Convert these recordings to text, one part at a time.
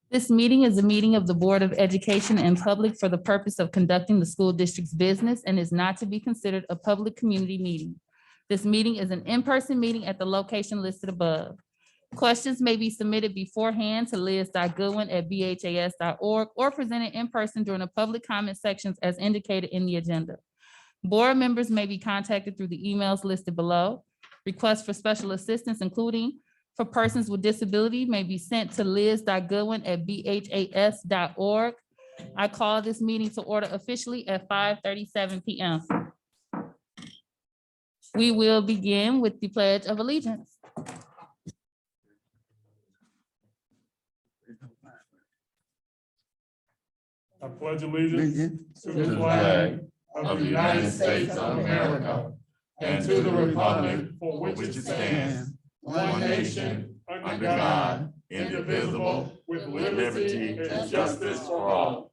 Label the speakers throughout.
Speaker 1: This meeting is a meeting of the Board of Education and Public for the purpose of conducting the school district's business and is not to be considered a public community meeting. This meeting is an in-person meeting at the location listed above. Questions may be submitted beforehand to liz.goodwin@bhas.org or presented in person during the public comment sections as indicated in the agenda. Board members may be contacted through the emails listed below. Requests for special assistance, including for persons with disability, may be sent to liz.goodwin@bhas.org. I call this meeting to order officially at 5:37 p.m. We will begin with the Pledge of Allegiance.
Speaker 2: I pledge allegiance to the flag of the United States of America and to the republic for which it stands, one nation, under God, indivisible, with liberty and justice for all.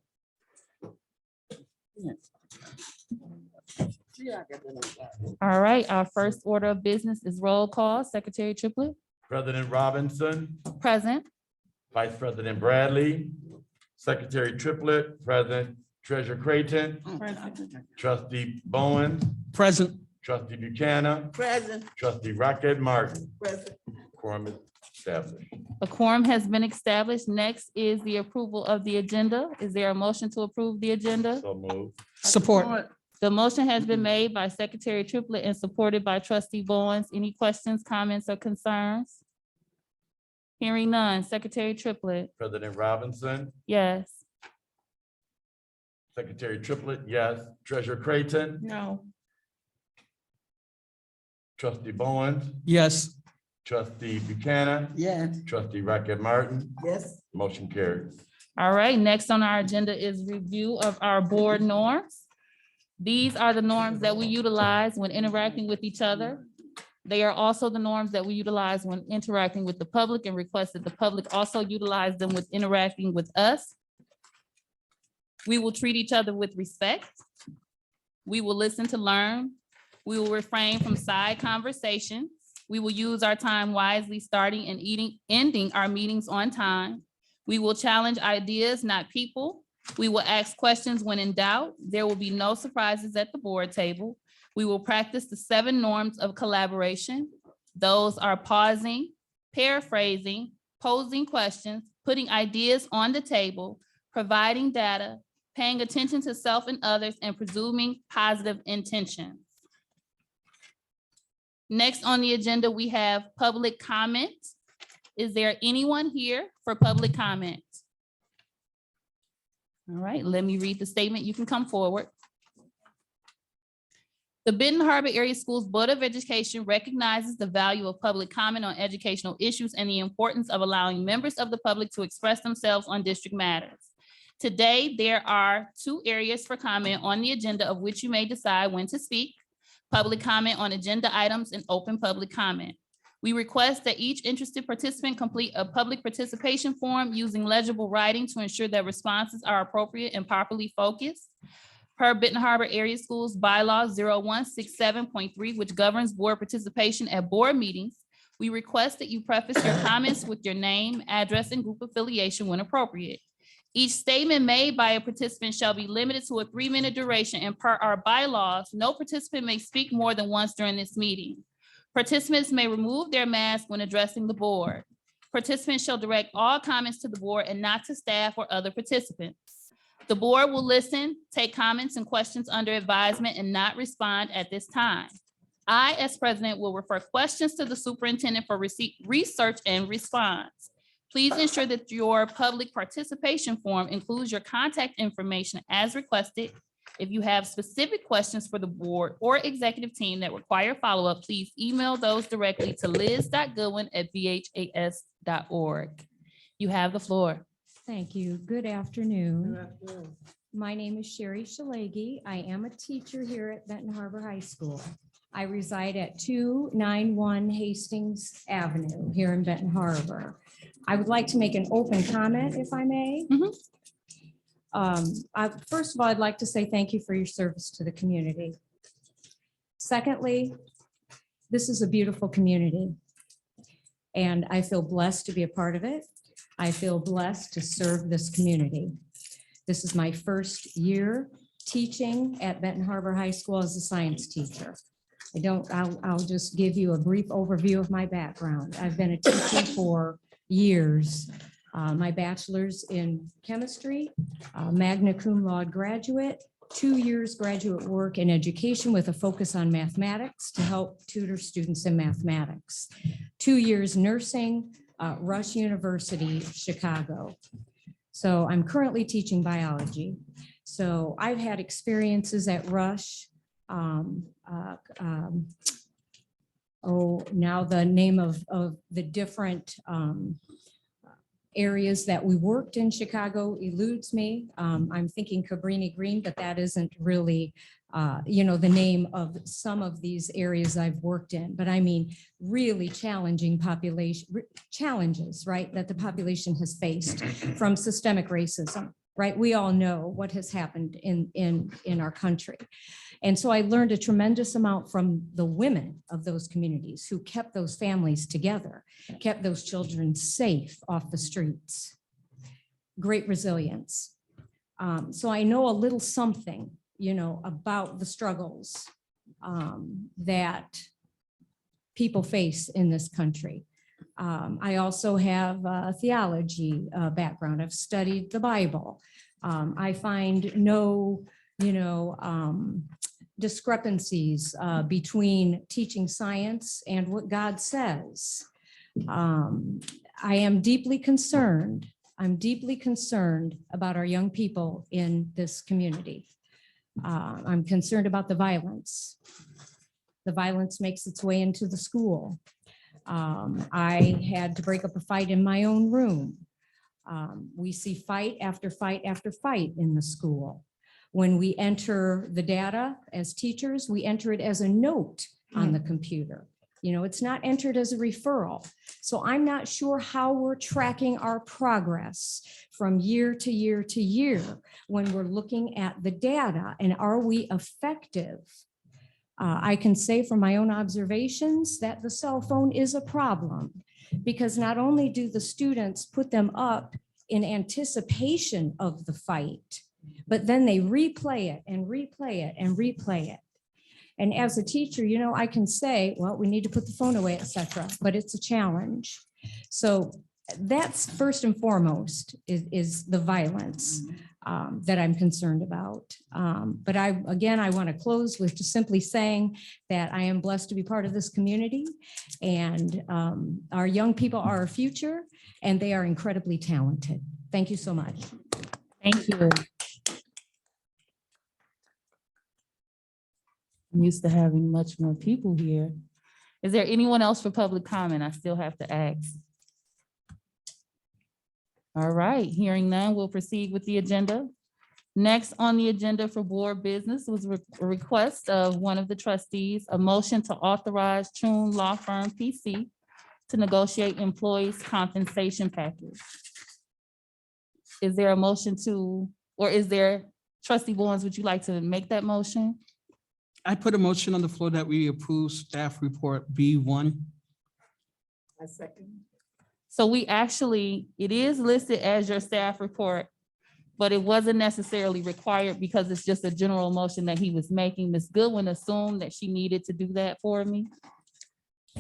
Speaker 1: All right, our first order of business is roll call. Secretary Triplett.
Speaker 3: President Robinson,
Speaker 1: Present.
Speaker 3: Vice President Bradley, Secretary Triplett, President Treasurer Creighton, Trustee Bonds,
Speaker 4: Present.
Speaker 3: Trustee Buchanan,
Speaker 5: Present.
Speaker 3: Trustee Rocket Martin.
Speaker 5: Present.
Speaker 3: Quorum is established.
Speaker 1: A quorum has been established. Next is the approval of the agenda. Is there a motion to approve the agenda?
Speaker 3: So moved.
Speaker 4: Support.
Speaker 1: The motion has been made by Secretary Triplett and supported by Trustee Bonds. Any questions, comments, or concerns? Hearing none. Secretary Triplett.
Speaker 3: President Robinson,
Speaker 1: Yes.
Speaker 3: Secretary Triplett, yes. Treasurer Creighton,
Speaker 5: No.
Speaker 3: Trustee Bonds,
Speaker 4: Yes.
Speaker 3: Trustee Buchanan,
Speaker 5: Yes.
Speaker 3: Trustee Rocket Martin,
Speaker 5: Yes.
Speaker 3: motion carries.
Speaker 1: All right, next on our agenda is review of our board norms. These are the norms that we utilize when interacting with each other. They are also the norms that we utilize when interacting with the public and request that the public also utilize them with interacting with us. We will treat each other with respect. We will listen to learn. We will refrain from side conversations. We will use our time wisely, starting and ending our meetings on time. We will challenge ideas, not people. We will ask questions when in doubt. There will be no surprises at the board table. We will practice the 7 norms of collaboration. Those are pausing, paraphrasing, posing questions, putting ideas on the table, providing data, paying attention to self and others, and presuming positive intentions. Next on the agenda, we have public comment. Is there anyone here for public comment? All right, let me read the statement. You can come forward. The Benton Harbor Area Schools Board of Education recognizes the value of public comment on educational issues and the importance of allowing members of the public to express themselves on district matters. Today, there are 2 areas for comment on the agenda of which you may decide when to speak: public comment on agenda items and open public comment. We request that each interested participant complete a public participation form using legible writing to ensure that responses are appropriate and properly focused. Per Benton Harbor Area Schools Bylaw 0167.3, which governs board participation at board meetings, we request that you preface your comments with your name, address, and group affiliation when appropriate. Each statement made by a participant shall be limited to a 3-minute duration, and per our bylaws, no participant may speak more than once during this meeting. Participants may remove their mask when addressing the board. Participants shall direct all comments to the board and not to staff or other participants. The board will listen, take comments and questions under advisement, and not respond at this time. I, as president, will refer questions to the superintendent for research and response. Please ensure that your public participation form includes your contact information as requested. If you have specific questions for the board or executive team that require follow-up, please email those directly to liz.goodwin@bhas.org. You have the floor.
Speaker 6: Thank you. Good afternoon. My name is Sherry Shalagi. I am a teacher here at Benton Harbor High School. I reside at 291 Hastings Avenue here in Benton Harbor. I would like to make an open comment, if I may. First of all, I'd like to say thank you for your service to the community. Secondly, this is a beautiful community, and I feel blessed to be a part of it. I feel blessed to serve this community. This is my first year teaching at Benton Harbor High School as a science teacher. I'll just give you a brief overview of my background. I've been a teacher for years. My bachelor's in chemistry, magna cum laude graduate, 2 years graduate work in education with a focus on mathematics to help tutor students in mathematics. 2 years nursing, Rush University, Chicago. So I'm currently teaching biology. So I've had experiences at Rush. Now the name of the different areas that we worked in Chicago eludes me. I'm thinking Cabrini Green, but that isn't really, the name of some of these areas I've worked in. But I mean, really challenging challenges, right, that the population has faced from systemic racism, right? We all know what has happened in our country. And so I learned a tremendous amount from the women of those communities who kept those families together, kept those children safe off the streets. Great resilience. So I know a little something, about the struggles that people face in this country. I also have a theology background. I've studied the Bible. I find no, discrepancies between teaching science and what God says. I am deeply concerned. I'm deeply concerned about our young people in this community. I'm concerned about the violence. The violence makes its way into the school. I had to break up a fight in my own room. We see fight after fight after fight in the school. When we enter the data as teachers, we enter it as a note on the computer. It's not entered as a referral. So I'm not sure how we're tracking our progress from year to year to year when we're looking at the data, and are we effective? I can say from my own observations that the cell phone is a problem, because not only do the students put them up in anticipation of the fight, but then they replay it and replay it and replay it. And as a teacher, I can say, well, we need to put the phone away, etc., but it's a challenge. So that's first and foremost is the violence that I'm concerned about. But I want to close with just simply saying that I am blessed to be part of this community, and our young people are our future, and they are incredibly talented. Thank you so much.
Speaker 1: Thank you. I'm used to having much more people here. Is there anyone else for public comment? I still have to ask. All right, hearing none, we'll proceed with the agenda. Next on the agenda for board business was a request of one of the trustees, a motion to authorize Chun Law Firm PC to negotiate employees' compensation package. Is there a motion Trustee Bonds, would you like to make that motion?
Speaker 4: I put a motion on the floor that we approve staff report B1.
Speaker 2: I second.
Speaker 1: So it is listed as your staff report, but it wasn't necessarily required because it's just a general motion that he was making. Ms. Goodwin assumed that she needed to do that for me.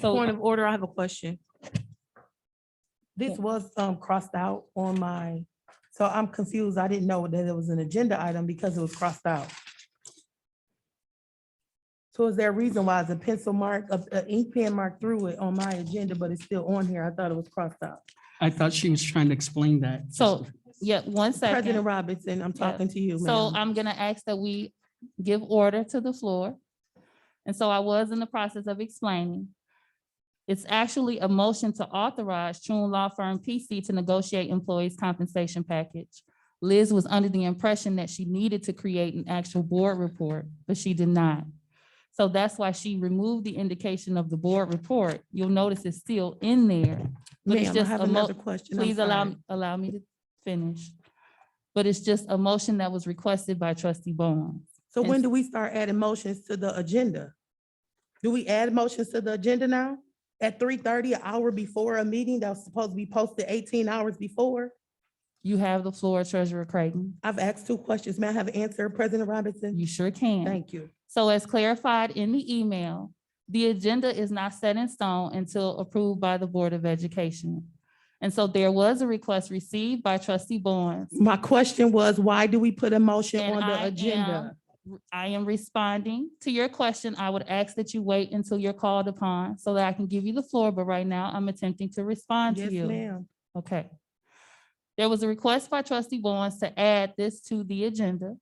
Speaker 1: So
Speaker 5: Point of order, I have a question. This was crossed out on my, so I'm confused. I didn't know that it was an agenda item because it was crossed out. So is there a reason why it's a pencil mark, an ink pen mark through it on my agenda, but it's still on here? I thought it was crossed out.
Speaker 4: I thought she was trying to explain that.
Speaker 1: So, yeah, one second.
Speaker 5: President Robinson, I'm talking to you,
Speaker 1: So
Speaker 5: ma'am.
Speaker 1: I'm gonna ask that we give order to the floor. And so I was in the process of explaining. It's actually a motion to authorize Chun Law Firm PC to negotiate employees' compensation package. Liz was under the impression that she needed to create an actual board report, but she did not. So that's why she removed the indication of the board report. You'll notice it's still in there. But it's
Speaker 5: Ma'am, I
Speaker 1: just
Speaker 5: have
Speaker 1: a
Speaker 5: another question. I'm
Speaker 1: Please
Speaker 5: sorry.
Speaker 1: allow me to finish. But it's just a motion that was requested by Trustee Bonds.
Speaker 5: So when do we start adding motions to the agenda? Do we add motions to the agenda now? at 3:30, an hour before a meeting that was supposed to be posted 18 hours before?
Speaker 1: You have the floor, Treasurer Creighton.
Speaker 5: I've asked 2 questions. May I have an answer, President Robinson?
Speaker 1: You sure can.
Speaker 5: Thank you.
Speaker 1: So as clarified in the email, the agenda is not set in stone until approved by the Board of Education. And so there was a request received by Trustee Bonds.
Speaker 5: My question was, why do we put a motion
Speaker 1: And
Speaker 5: on the agenda?
Speaker 1: I am responding to your question. I would ask that you wait until you're called upon so that I can give you the floor, but right now I'm attempting to respond to
Speaker 5: Yes,
Speaker 1: you.
Speaker 5: ma'am.
Speaker 1: Okay. There was a request by Trustee Bonds to add this to the agenda.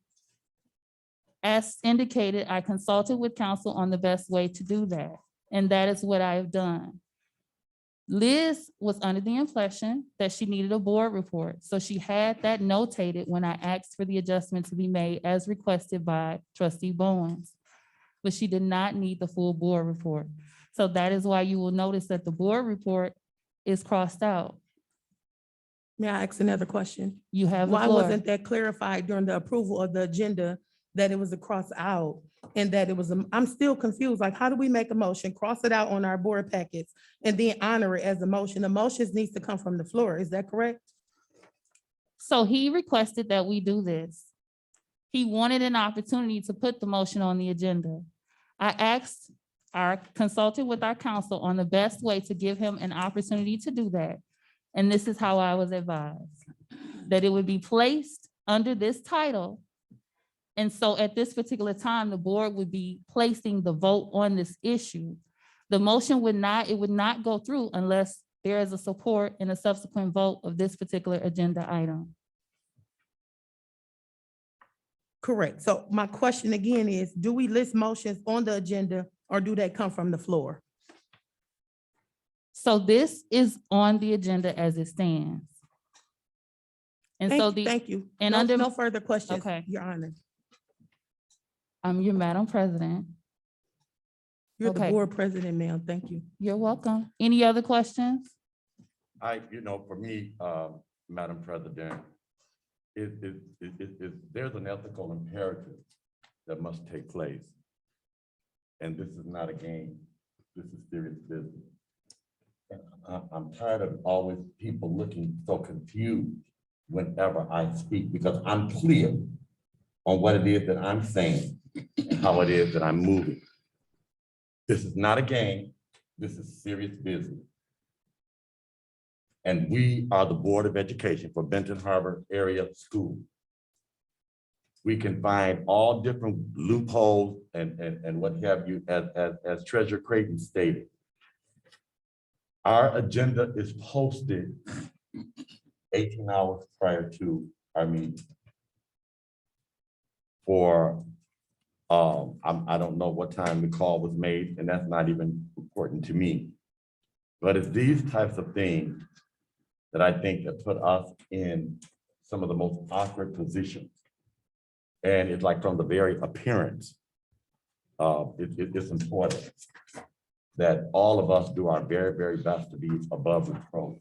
Speaker 1: As indicated, I consulted with counsel on the best way to do that, and that is what I have done. Liz was under the impression that she needed a board report, so she had that notated when I asked for the adjustment to be made as requested by Trustee Bonds. But she did not need the full board report. So that is why you will notice that the board report is crossed out.
Speaker 5: May I ask another question?
Speaker 1: You have the
Speaker 5: Why
Speaker 1: floor.
Speaker 5: wasn't that clarified during the approval of the agenda that it was a cross out and that it was, I'm still confused. Like, how do we make a motion, cross it out on our board packets and then honor it as a motion? The motions needs to come from the floor. Is that correct?
Speaker 1: So he requested that we do this. He wanted an opportunity to put the motion on the agenda. I consulted with our counsel on the best way to give him an opportunity to do that. And this is how I was advised, that it would be placed under this title. And so at this particular time, the board would be placing the vote on this issue. The motion would not go through unless there is a support and a subsequent vote of this particular agenda item.
Speaker 5: Correct. So my question again is, do we list motions on the agenda or do they come from the floor?
Speaker 1: So this is on the agenda as it stands. And so
Speaker 5: Thank you.
Speaker 1: and
Speaker 5: No-
Speaker 1: under-
Speaker 5: No further questions,
Speaker 1: Okay.
Speaker 5: Your Honor.
Speaker 1: I'm your Madam President.
Speaker 5: You're the
Speaker 1: Okay.
Speaker 5: board president, ma'am. Thank you.
Speaker 1: You're welcome. Any other questions?
Speaker 3: For me, Madam President, there's an ethical imperative that must take place. And this is not a game. This is serious business. And I'm tired of always people looking so confused whenever I speak, because I'm clear on what it is that I'm saying and how it is that I'm moving. This is not a game. This is serious business. And we are the Board of Education for Benton Harbor Area School. We can find all different loopholes and what have you, as Treasurer Creighton stated. Our agenda is posted 18 hours prior to our meeting. For, I don't know what time the call was made, and that's not even important to me. But it's these types of things that I think that put us in some of the most awkward positions. And it's like from the very appearance, it's important that all of us do our very, very best to be above reproach.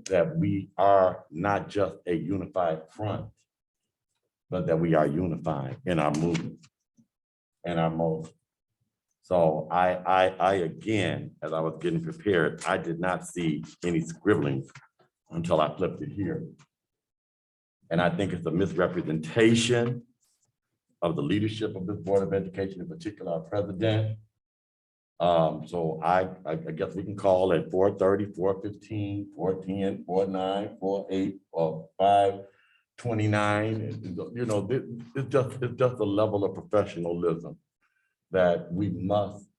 Speaker 3: That we are not just a unified front, but that we are unified in our movement and our motion. So I again, as I was getting prepared, I did not see any scribblings until I flipped it here. And I think it's a misrepresentation of the leadership of this Board of Education, in particular our president. So I guess we can call at 4:30, 4:15, 4:10, 4:09, 4:08, or 5:29. You know, it's just a level of professionalism that we must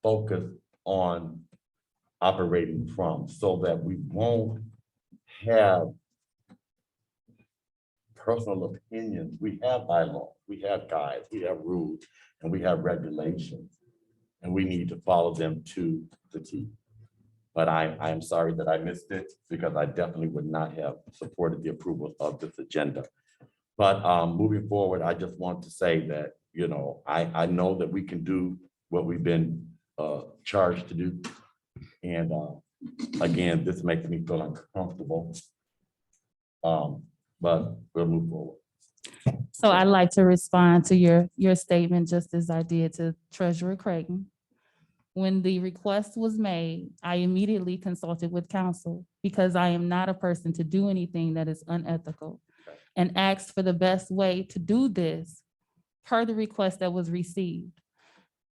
Speaker 3: focus on operating from, so that we won't have personal opinions. We have bylaws, we have guides, we have rules, and we have regulations, and we need to follow them to the T. But I am sorry that I missed it, because I definitely would not have supported the approval of this agenda. But moving forward, I just want to say that, you know, I know that we can do what we've been charged to do. And again, this makes me feel uncomfortable. But we'll move forward.
Speaker 1: So I'd like to respond to your statement, just as I did to Treasurer Creighton. When the request was made, I immediately consulted with counsel because I am not a person to do anything that is unethical, and asked for the best way to do this per the request that was received.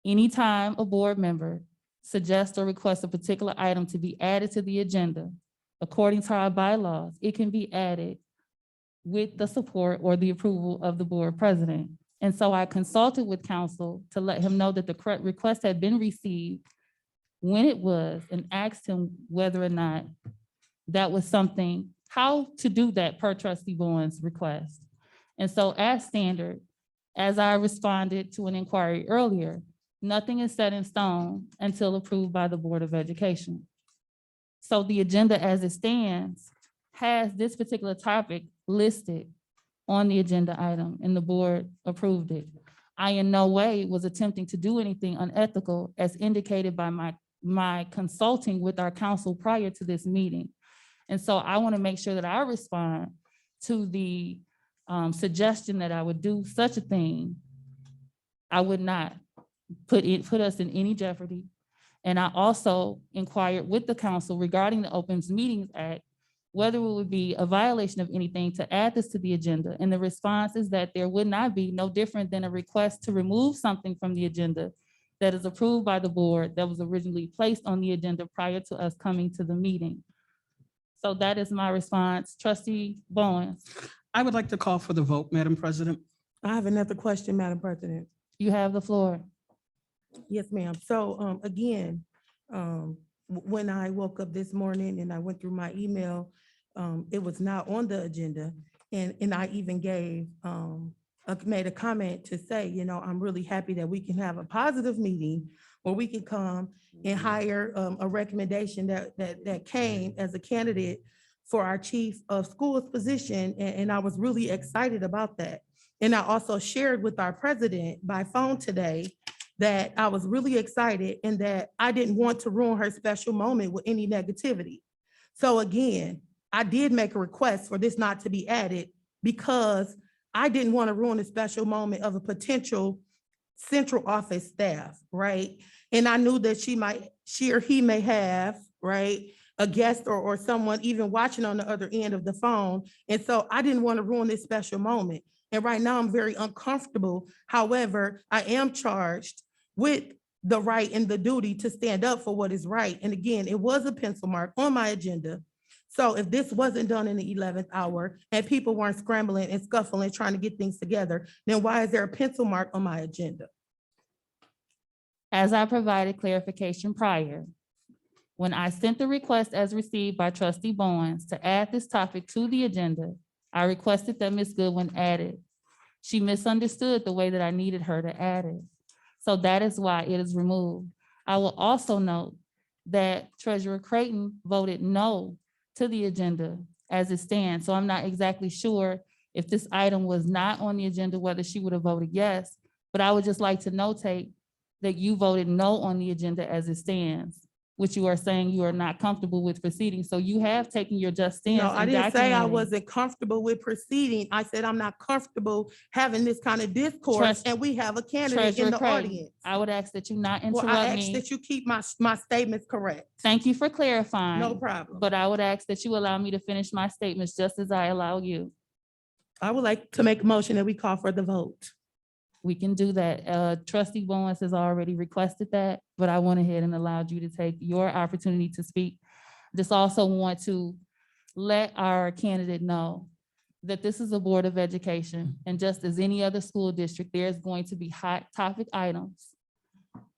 Speaker 1: Anytime a board member suggests or requests a particular item to be added to the agenda, according to our bylaws, it can be added with the support or the approval of the board president. And so I consulted with counsel to let him know that the correct request had been received when it was, and asked him whether or not that was something, how to do that per Trustee Bonds' request. And so as standard, as I responded to an inquiry earlier, nothing is set in stone until approved by the Board of Education. So the agenda as it stands has this particular topic listed on the agenda item, and the board approved it. I in no way was attempting to do anything unethical as indicated by my consulting with our counsel prior to this meeting. And so I want to make sure that I respond to the suggestion that I would do such a thing. I would not put us in any jeopardy. And I also inquired with the council regarding the Open Meetings Act, whether it would be a violation of anything to add this to the agenda. And the response is that there would not be, no different than a request to remove something from the agenda that is approved by the board that was originally placed on the agenda prior to us coming to the meeting. So that is my response. Trustee Bonds,
Speaker 4: I would like to call for the vote, Madam President.
Speaker 5: I have another question, Madam President.
Speaker 1: you have the floor.
Speaker 5: Yes, ma'am. So again, when I woke up this morning and I went through my email, it was not on the agenda. And I even made a comment to say, you know, I'm really happy that we can have a positive meeting where we can come and hire a recommendation that came as a candidate for our chief of schools position. And I was really excited about that. And I also shared with our president by phone today that I was really excited and that I didn't want to ruin her special moment with any negativity. So again, I did make a request for this not to be added because I didn't want to ruin a special moment of a potential central office staff, right? And I knew that she or he may have, right, a guest or someone even watching on the other end of the phone. And so I didn't want to ruin this special moment. And right now I'm very uncomfortable. However, I am charged with the right and the duty to stand up for what is right. And again, it was a pencil mark on my agenda. So if this wasn't done in the 11th hour and people weren't scrambling and scuffling, trying to get things together, then why is there a pencil mark on my agenda?
Speaker 1: As I provided clarification prior, when I sent the request as received by Trustee Bonds to add this topic to the agenda, I requested that Ms. Goodwin add it. She misunderstood the way that I needed her to add it. So that is why it is removed. I will also note that Treasurer Creighton voted no to the agenda as it stands. So I'm not exactly sure if this item was not on the agenda, whether she would have voted yes, but I would just like to notate that you voted no on the agenda as it stands, which you are saying you are not comfortable with proceeding. So you have taken your just stance.
Speaker 5: No, I didn't say I
Speaker 1: documenting.
Speaker 5: wasn't comfortable with proceeding. I said I'm not comfortable having this kind of discourse and we have a candidate in
Speaker 1: Treasurer
Speaker 5: the
Speaker 1: Creighton,
Speaker 5: audience.
Speaker 1: I would ask that you not
Speaker 5: Well, I
Speaker 1: interrupt
Speaker 5: ask
Speaker 1: me.
Speaker 5: that you keep my statements correct.
Speaker 1: Thank you for clarifying.
Speaker 5: No problem.
Speaker 1: But I would ask that you allow me to finish my statements just as I allow you.
Speaker 5: I would like to make a motion that we call for the vote.
Speaker 1: We can do that. Trustee Bowens has already requested that, but I went ahead and allowed you to take your opportunity to speak. Just also want to let our candidate know that this is a Board of Education, and just as any other school district, there's going to be hot topic items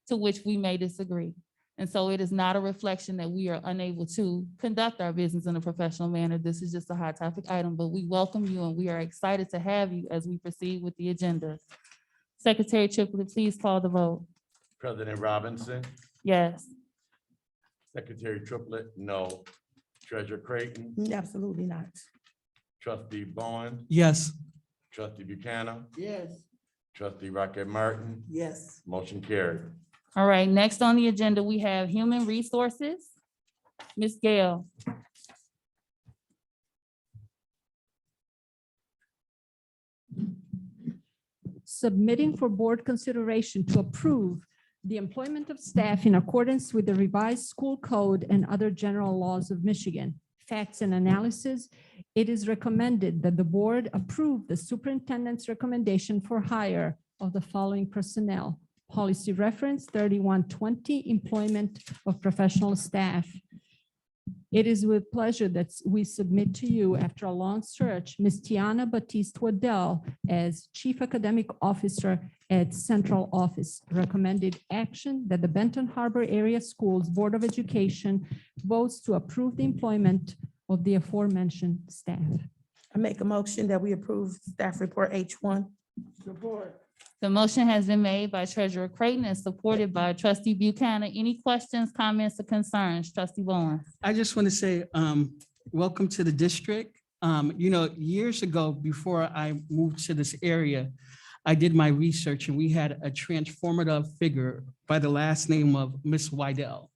Speaker 1: to which we may disagree. And so it is not a reflection that we are unable to conduct our business in a professional manner. This is just a hot topic item, but we welcome you and we are excited to have you as we proceed with the agenda. Secretary Triplett, please call the vote.
Speaker 3: President Robinson,
Speaker 1: Yes.
Speaker 3: Secretary Triplett, no. Treasurer Creighton,
Speaker 5: Absolutely not.
Speaker 3: Trustee Bond,
Speaker 4: Yes.
Speaker 3: Trustee Buchanan,
Speaker 5: Yes.
Speaker 3: Trustee Rocket Martin,
Speaker 5: Yes.
Speaker 3: motion carried.
Speaker 1: All right, next on the agenda, we have Human Resources. Ms. Gale.
Speaker 7: Submitting for board consideration to approve the employment of staff in accordance with the revised school code and other general laws of Michigan. Facts and analysis. It is recommended that the board approve the superintendent's recommendation for hire of the following personnel. Policy reference 3120, employment of professional staff. It is with pleasure that we submit to you, after a long search, Ms. Tiana Batiste Waddell as Chief Academic Officer at Central Office. Recommended action that the Benton Harbor Area Schools Board of Education votes to approve the employment of the aforementioned staff.
Speaker 5: I make a motion that we approve staff report H1.
Speaker 1: The motion has been made by Treasurer Creighton and supported by Trustee Buchanan. Any questions, comments, or concerns? Trustee Bonds.
Speaker 4: I just want to say, welcome to the district. Years ago, before I moved to this area, I did my research and we had a transformative figure by the last name of Miss Waddell.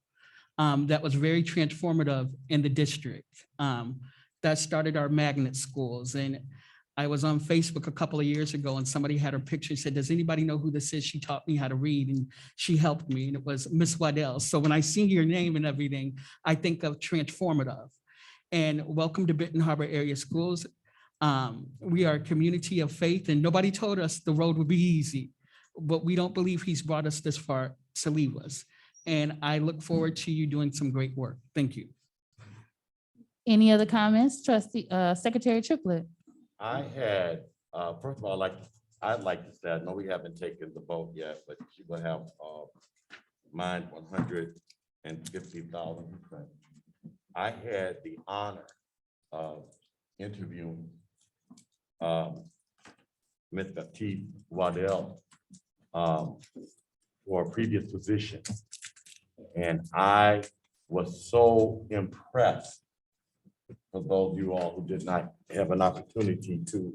Speaker 4: That was very transformative in the district. That started our magnet schools. And I was on Facebook a couple of years ago and somebody had her picture and said, does anybody know who this is? She taught me how to read and she helped me, and it was Miss Waddell. So when I see your name and everything, I think of transformative. And welcome to Benton Harbor Area Schools. We are a community of faith and nobody told us the road would be easy, but we don't believe he's brought us this far to leave us. And I look forward to you doing some great work. Thank you.
Speaker 1: Any other comments? Trustee, Secretary Triplett.
Speaker 3: I had, first of all, I'd like to say, I know we haven't taken the vote yet, but you will have mine 150,000. I had the honor of interviewing Ms. Batiste Waddell for a previous position. And I was so impressed, for those of you all who did not have an opportunity to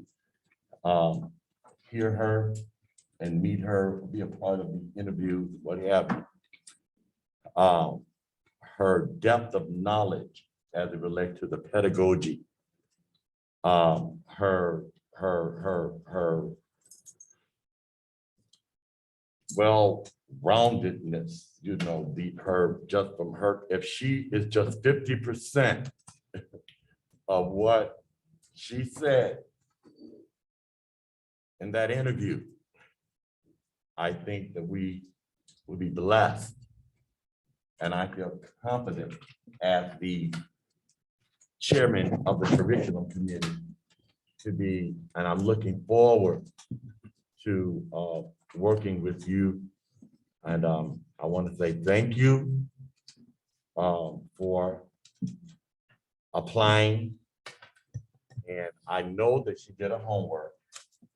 Speaker 3: hear her and meet her, be a part of the interviews, what have you. Her depth of knowledge as it relates to the pedagogy, her well-roundedness, just from her, if she is just 50% of what she said in that interview, I think that we will be blessed. And I feel confident as the chairman of the curriculum committee to be, and I'm looking forward to working with you. And I want to say thank you for applying. And I know that she did her homework.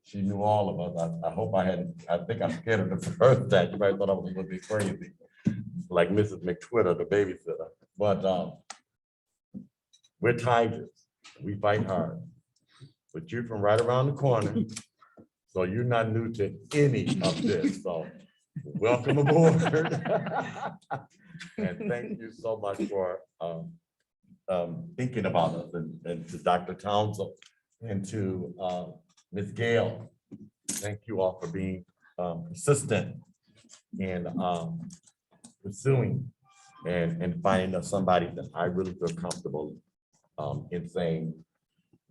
Speaker 3: She knew all of us. I hope I think I scared her the first time. You might thought I was a little bit crazy, like Mrs. McTwitter, the babysitter. But we're tigers. We fight hard. But you're from right around the corner. So you're not new to any of this. So welcome aboard. And thank you so much for thinking about us, and to Dr. Townsend and to Ms. Gale. Thank you all for being persistent in pursuing and finding us somebody that I really feel comfortable in saying,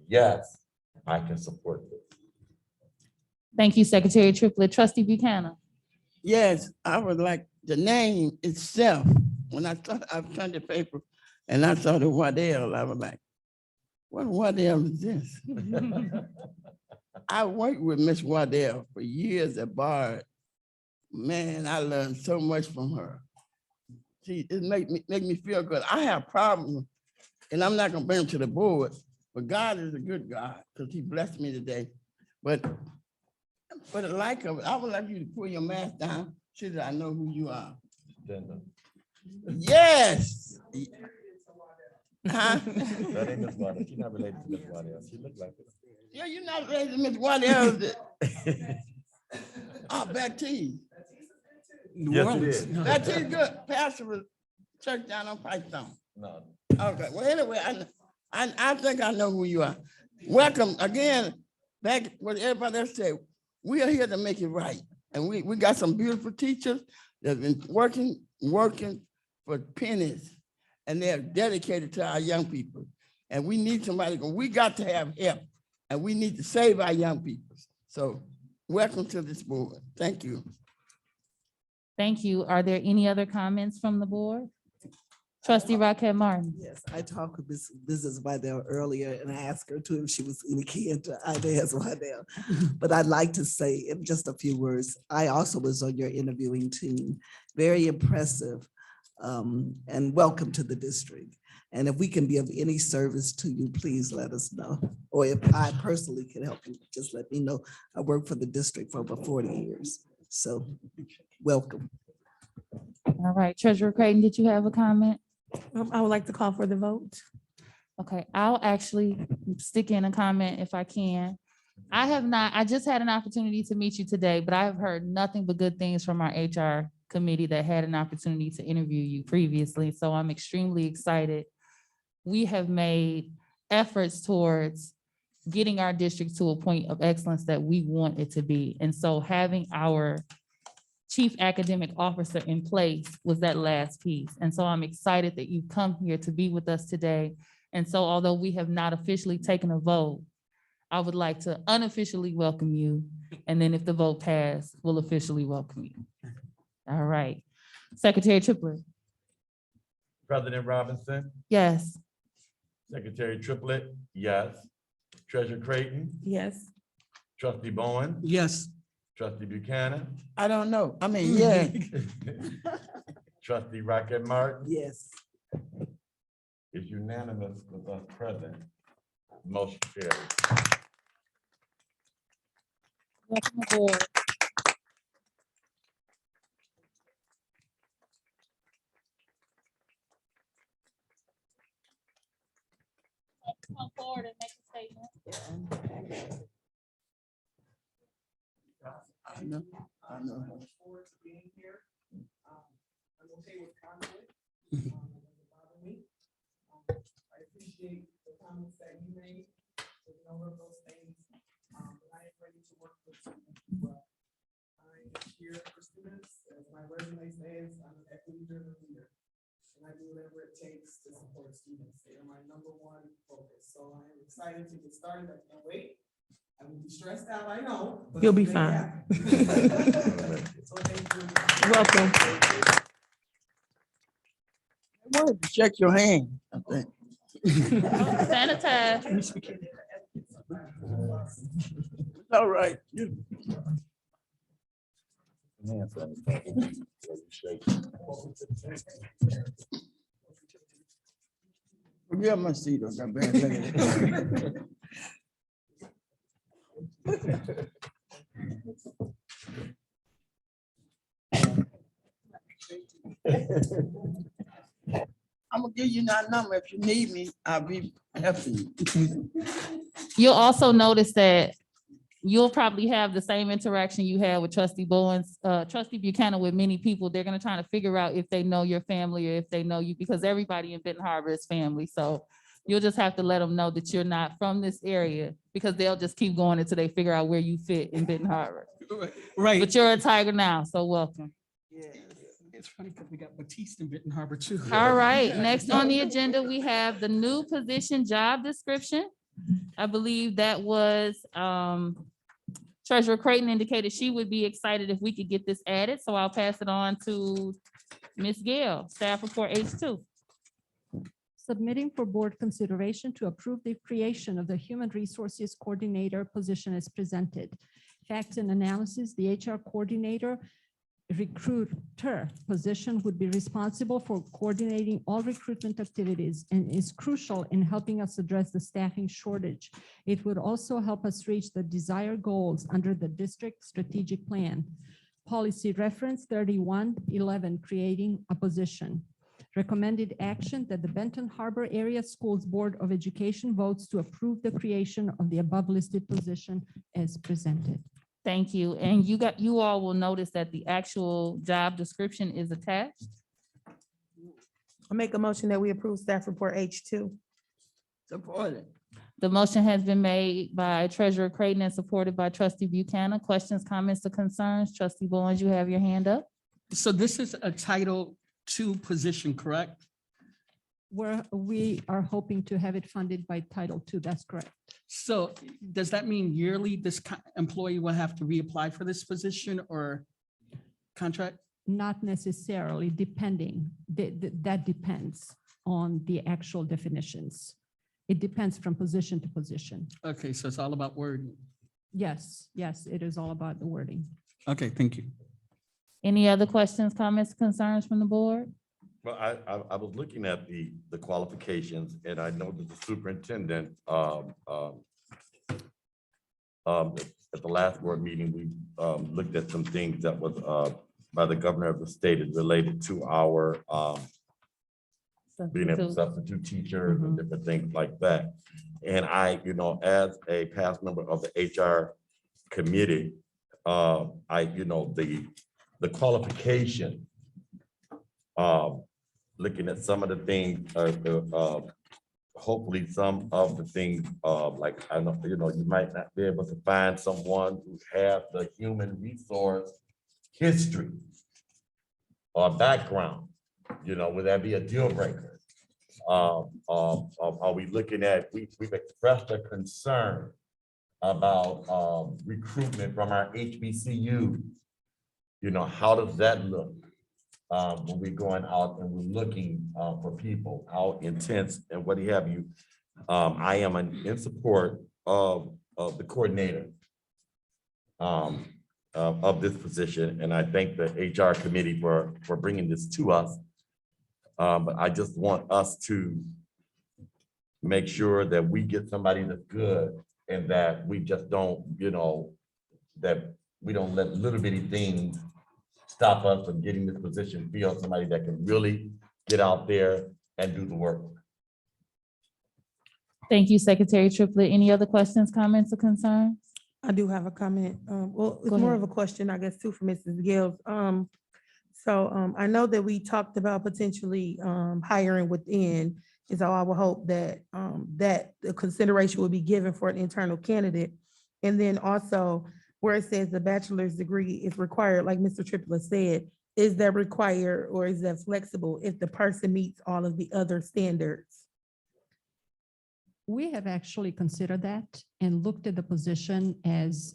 Speaker 3: yes, I can support this.
Speaker 1: Thank you, Secretary Triplett. Trustee Buchanan.
Speaker 8: Yes, I would like the name itself. When I turned the paper and I saw the Waddell, I was like, what Waddell is this? I worked with Miss Waddell for years at Bard. Man, I learned so much from her. It make me feel good. I have problems, and I'm not gonna bring them to the board, but God is a good God because He blessed me today. But for the like of it, I would like you to pull your mask down so that I know who you are. Yes. Huh?
Speaker 3: That ain't Miss Waddell. She's not related to Miss Waddell. She looks like it.
Speaker 8: Yeah, you're not related to Miss Waddell. Oh, Baptiste.
Speaker 4: New
Speaker 3: Yes, it
Speaker 4: Orleans.
Speaker 3: is.
Speaker 8: Baptiste good. Pastor of church down on Pipestone.
Speaker 3: No.
Speaker 8: Okay, well, anyway, I think I know who you are. Welcome again, back what everybody else said. We are here to make it right. And we got some beautiful teachers that's been working for pennies, and they're dedicated to our young people. And we need somebody, we got to have help, and we need to save our young people. So welcome to this board. Thank you.
Speaker 1: Thank you. Are there any other comments from the board? Trustee Rocket Martin.
Speaker 9: Yes, I talked with Mrs. Waddell earlier and I asked her too if she was any kin to Inez Waddell. But I'd like to say in just a few words, I also was on your interviewing team. Very impressive, and welcome to the district. And if we can be of any service to you, please let us know. Or if I personally can help you, just let me know. I worked for the district for over 40 years. So welcome.
Speaker 1: All right, Treasurer Creighton, did you have a comment?
Speaker 5: I would like to call for the vote.
Speaker 1: Okay, I'll actually stick in a comment if I can. I just had an opportunity to meet you today, but I have heard nothing but good things from our HR committee that had an opportunity to interview you previously. So I'm extremely excited. We have made efforts towards getting our district to a point of excellence that we want it to be. And so having our Chief Academic Officer in place was that last piece. And so I'm excited that you've come here to be with us today. And so although we have not officially taken a vote, I would like to unofficially welcome you. And then if the vote passed, we'll officially welcome you. All right. Secretary Triplett.
Speaker 3: President Robinson,
Speaker 1: Yes.
Speaker 3: Secretary Triplett, yes. Treasurer Creighton,
Speaker 5: Yes.
Speaker 3: Trustee Bowen,
Speaker 4: Yes.
Speaker 3: Trustee Buchanan,
Speaker 8: I don't know. I mean, yeah.
Speaker 3: Trustee Rocket Martin.
Speaker 9: Yes.
Speaker 3: Is unanimous with us present. Motion carries.
Speaker 1: Welcome aboard. Come forward and make a statement.
Speaker 8: I know.
Speaker 10: Forward to being here. I'm okay with conflict. It doesn't bother me. I appreciate the comments that you made. There's no of those things. But I am ready to work with students as well. I am here for students. As my resume says, I'm an equity-driven leader. And I do whatever it takes to support students. They are my #1 focus. So I am excited to get started. I can't wait. I will be stressed out, I know. but
Speaker 5: You'll be
Speaker 10: they
Speaker 5: fine.
Speaker 10: have- So thank you.
Speaker 5: Welcome.
Speaker 8: I wanted to check your hand, I think.
Speaker 1: Sanitize.
Speaker 8: All right. Forget my seat. I got bad leg. I'm gonna give you that number. If you need me, I'll be helping you.
Speaker 1: You'll also notice that you'll probably have the same interaction you had with Trustee Bowens, Trustee Buchanan with many people. They're gonna try to figure out if they know your family or if they know you, because everybody in Benton Harbor is family. So you'll just have to let them know that you're not from this area, because they'll just keep going until they figure out where you fit in Benton Harbor.
Speaker 4: Right.
Speaker 1: But you're a Tiger now, so welcome.
Speaker 4: It's funny because we got Batiste in Benton Harbor too.
Speaker 1: All right, next on the agenda, we have the new position job description. I believe that was, Treasurer Creighton indicated she would be excited if we could get this added, so I'll pass it on to Ms. Gail, staff report H2.
Speaker 7: Submitting for board consideration to approve the creation of the Human Resources Coordinator position as presented. Facts and analysis, the HR coordinator recruiter position would be responsible for coordinating all recruitment activities and is crucial in helping us address the staffing shortage. It would also help us reach the desired goals under the district strategic plan. Policy reference 3111, creating a position. Recommended action that the Benton Harbor Area Schools Board of Education votes to approve the creation of the above listed position as presented.
Speaker 1: Thank you. And you all will notice that the actual job description is attached.
Speaker 5: I make a motion that we approve staff report H2.
Speaker 8: Support it.
Speaker 1: The motion has been made by Treasurer Creighton and supported by Trustee Buchanan. Questions, comments, or concerns? Trustee Bonds, you have your hand up.
Speaker 4: So this is a Title II position, correct?
Speaker 7: We are hoping to have it funded by Title II. That's correct.
Speaker 4: So does that mean yearly this employee will have to reapply for this position or contract?
Speaker 7: Not necessarily, depending. That depends on the actual definitions. It depends from position to position.
Speaker 4: Okay, so it's all about wording.
Speaker 7: Yes, it is all about the wording.
Speaker 4: Okay, thank you.
Speaker 1: Any other questions, comments, concerns from the board?
Speaker 3: Well, I was looking at the qualifications and I know that the superintendent, at the last board meeting, we looked at some things that was by the governor of the state is related to our being able to substitute teachers and different things like that. And I, as a past member of the HR committee, the qualification, looking at some of the things, hopefully some of the things, like, I know, you might not be able to find someone who has the human resource history or background, would that be a deal breaker? Are we looking at, we've expressed a concern about recruitment from our HBCU. How does that look when we're going out and we're looking for people, how intense and what have you? I am in support of the coordinator of this position, and I thank the HR committee for bringing this to us. But I just want us to make sure that we get somebody that's good and that we just don't, that we don't let little bitty things stop us from getting this position filled, somebody that can really get out there and do the work.
Speaker 1: Thank you, Secretary Triplett. Any other questions, comments, or concerns?
Speaker 5: I do have a comment. Well, it's
Speaker 1: Go
Speaker 5: more
Speaker 1: ahead.
Speaker 5: of a question, I guess, too, for Mrs. Gills. So I know that we talked about potentially hiring within, and so I would hope that that the consideration will be given for an internal candidate. And then also where it says the bachelor's degree is required, like Mr. Triplett said, is that required or is that flexible if the person meets all of the other standards?
Speaker 7: We have actually considered that and looked at the position as,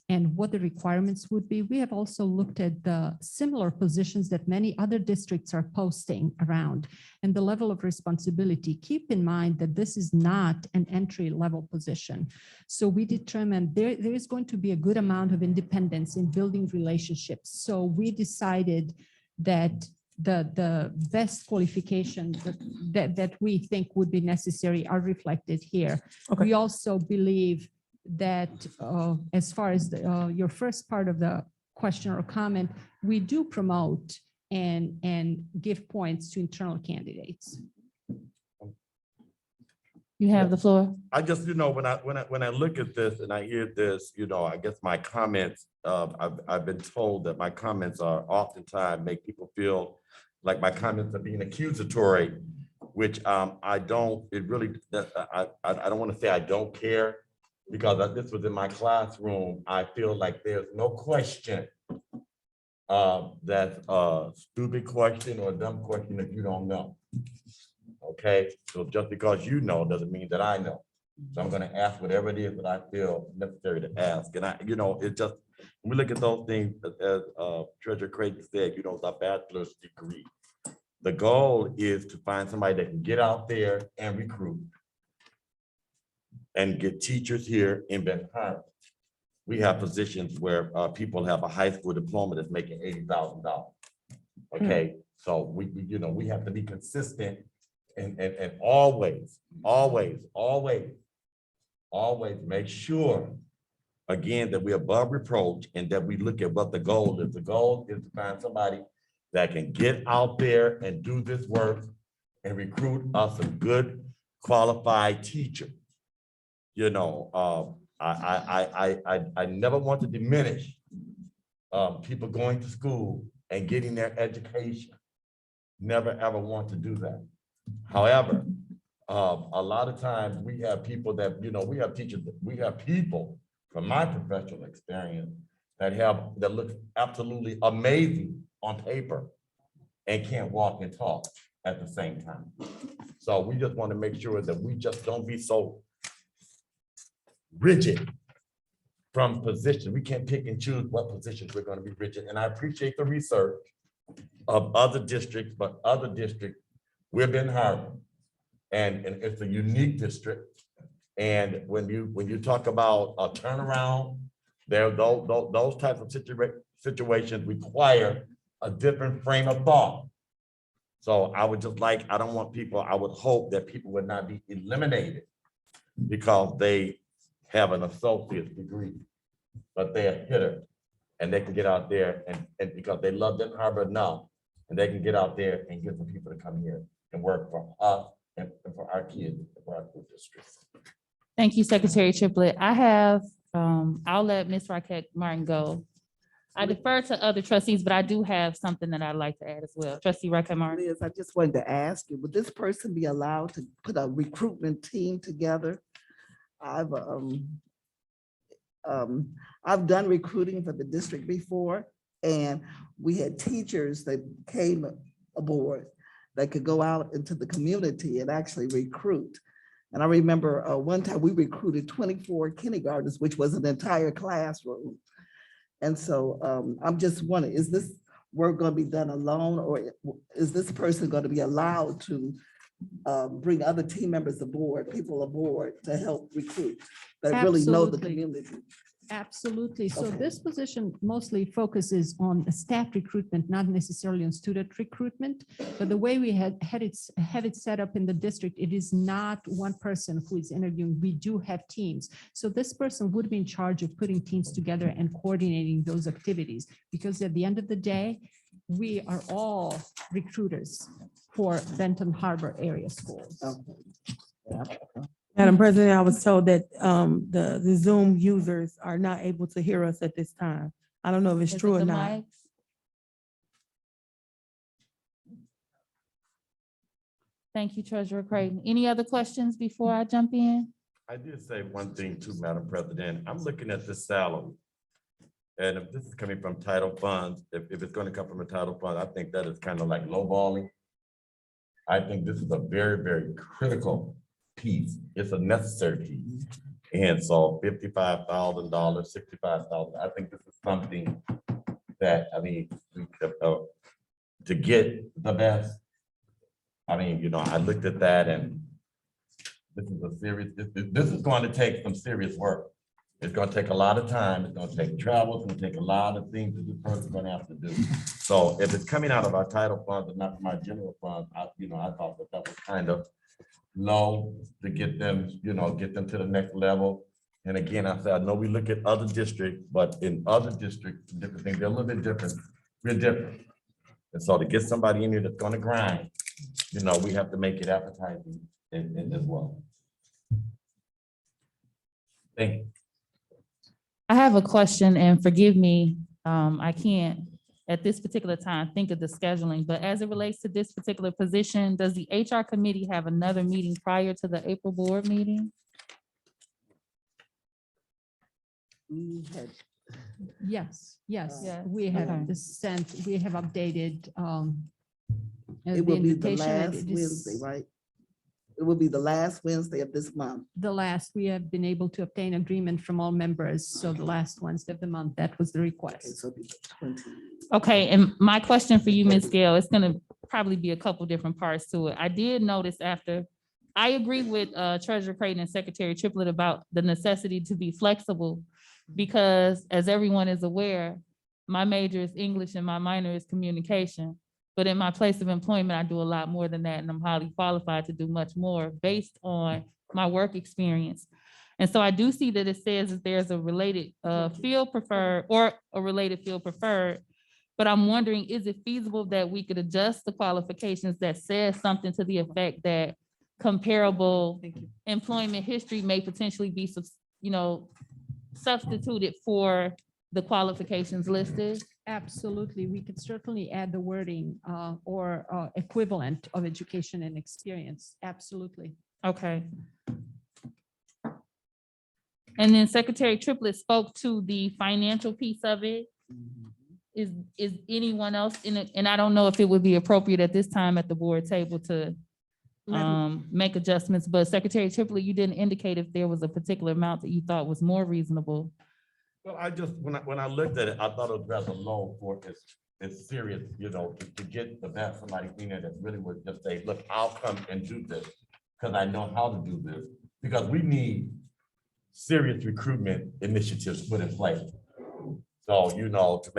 Speaker 7: and what the requirements would be. We have also looked at the similar positions that many other districts are posting around and the level of responsibility. Keep in mind that this is not an entry-level position. So we determined there is going to be a good amount of independence in building relationships. So we decided that the best qualifications that we think would be necessary are reflected here.
Speaker 5: Okay.
Speaker 7: We also believe that as far as your first part of the question or comment, we do promote and give points to internal candidates.
Speaker 1: You have the floor.
Speaker 3: I just, when I look at this and I hear this, I guess my comments, I've been told that my comments are oftentimes make people feel like my comments are being accusatory, which I don't, it really, I don't want to say I don't care, because this was in my classroom. I feel like there's no question that's a stupid question or a dumb question if you don't know. Okay, so just because you know doesn't mean that I know. So I'm gonna ask whatever it is that I feel necessary to ask. And it just, when we look at those things, as Treasurer Craig said, the bachelor's degree. The goal is to find somebody that can get out there and recruit and get teachers here in Benton Harbor. We have positions where people have a high school diploma that's making $80,000. Okay, so we have to be consistent and always make sure, again, that we're above reproach and that we look at what the goal is. The goal is to find somebody that can get out there and do this work and recruit us a good qualified teacher. I never want to diminish people going to school and getting their education. Never ever want to do that. However, a lot of times we have people that, we have teachers, we have people from my professional experience that look absolutely amazing on paper and can't walk and talk at the same time. So we just want to make sure that we just don't be so rigid from position. We can't pick and choose what positions we're going to be rigid. And I appreciate the research of other districts, but other districts, we've been Harbor. And it's a unique district. And when you talk about a turnaround, there, those types of situations require a different frame of thought. So I would just like, I don't want people, I would hope that people would not be eliminated because they have an associate's degree, but they're a hitter and they can get out there and because they love Benton Harbor enough and they can get out there and get some people to come here and work for us and for our kids, for our school districts.
Speaker 1: Thank you, Secretary Triplett. I have, I'll let Ms. Raquel Martin go. I defer to other trustees, but I do have something that I'd like to add as well. Trustee Raquel Martin.
Speaker 9: Liz, I just wanted to ask you, would this person be allowed to put a recruitment team together? I've done recruiting for the district before, and we had teachers that came aboard that could go out into the community and actually recruit. And I remember one time we recruited 24 kindergartners, which was an entire classroom. And so I'm just wondering, is this work going to be done alone, or is this person going to be allowed to bring other team members aboard, people aboard to help recruit that really know the
Speaker 7: Absolutely.
Speaker 9: community?
Speaker 7: Absolutely. So
Speaker 9: Okay.
Speaker 7: this position mostly focuses on staff recruitment, not necessarily on student recruitment. But the way we have it set up in the district, it is not one person who is interviewing. We do have teams. So this person would be in charge of putting teams together and coordinating those activities. Because at the end of the day, we are all recruiters for Benton Harbor area schools.
Speaker 9: Okay.
Speaker 5: Madam President, I was told that the Zoom users are not able to hear us at this time. I don't know if it's
Speaker 1: Is it
Speaker 5: true or
Speaker 1: the
Speaker 5: not.
Speaker 1: mics? Thank you, Treasurer Creighton. Any other questions before I jump in?
Speaker 3: I did say one thing too, Madam President. I'm looking at this salary. And if this is coming from title funds, if it's going to come from a title fund, I think that is kind of like lowballing. I think this is a very, very critical piece. It's a necessary piece. And so $55,000, $65,000, I think this is something that, I mean, we could, to get the best. I mean, you know, I looked at that and this is a serious, this is going to take some serious work. It's going to take a lot of time. It's going to take travel. It's going to take a lot of things that this person's going to have to do. So if it's coming out of our title funds and not from our general funds, I thought that was kind of low to get them, get them to the next level. And again, I said, I know we look at other districts, but in other districts, different things, they're a little bit different. We're different. And so to get somebody in here that's going to grind, we have to make it appetizing as well. Thank you.
Speaker 1: I have a question, and forgive me, I can't at this particular time think of the scheduling, but as it relates to this particular position, does the HR committee have another meeting prior to the April board meeting?
Speaker 9: We had
Speaker 7: Yes,
Speaker 1: Yes.
Speaker 7: we have
Speaker 1: Okay.
Speaker 7: we have updated.
Speaker 9: It will be the
Speaker 7: invitation, and
Speaker 9: last
Speaker 7: it is
Speaker 9: Wednesday, right? It will be the last Wednesday of this month.
Speaker 7: The last, we have been able to obtain agreement from all members. So the last Wednesday of the month, that was the
Speaker 9: Okay,
Speaker 7: request.
Speaker 9: so it'll be the 20.
Speaker 1: Okay, and my question for you, Ms. Gail, it's gonna probably be a couple different parts to it. I did notice I agree with Treasurer Creighton and Secretary Triplett about the necessity to be flexible, because as everyone is aware, my major is English and my minor is communication. But in my place of employment, I do a lot more than that, and I'm highly qualified to do much more based on my work experience. And so I do see that it says that there's a related field preferred or a related field preferred. But I'm wondering, is it feasible that we could adjust the qualifications that says something to the effect that comparable employment history may potentially be, substituted for the qualifications listed?
Speaker 7: Absolutely. We could certainly add the wording or equivalent of education and experience. Absolutely.
Speaker 1: Okay. And then Secretary Triplett spoke to the financial piece of it. Is anyone else in it? And I don't know if it would be appropriate at this time at the board table to make adjustments, but Secretary Triplett, you didn't indicate if there was a particular amount that you thought was more reasonable.
Speaker 3: Well, I just, when I looked at it, I thought it was rather low for it's serious, you know, to get somebody in there that really would just say, look, I'll come and do this because I know how to do this. Because we need serious recruitment initiatives put in place. So, you know, to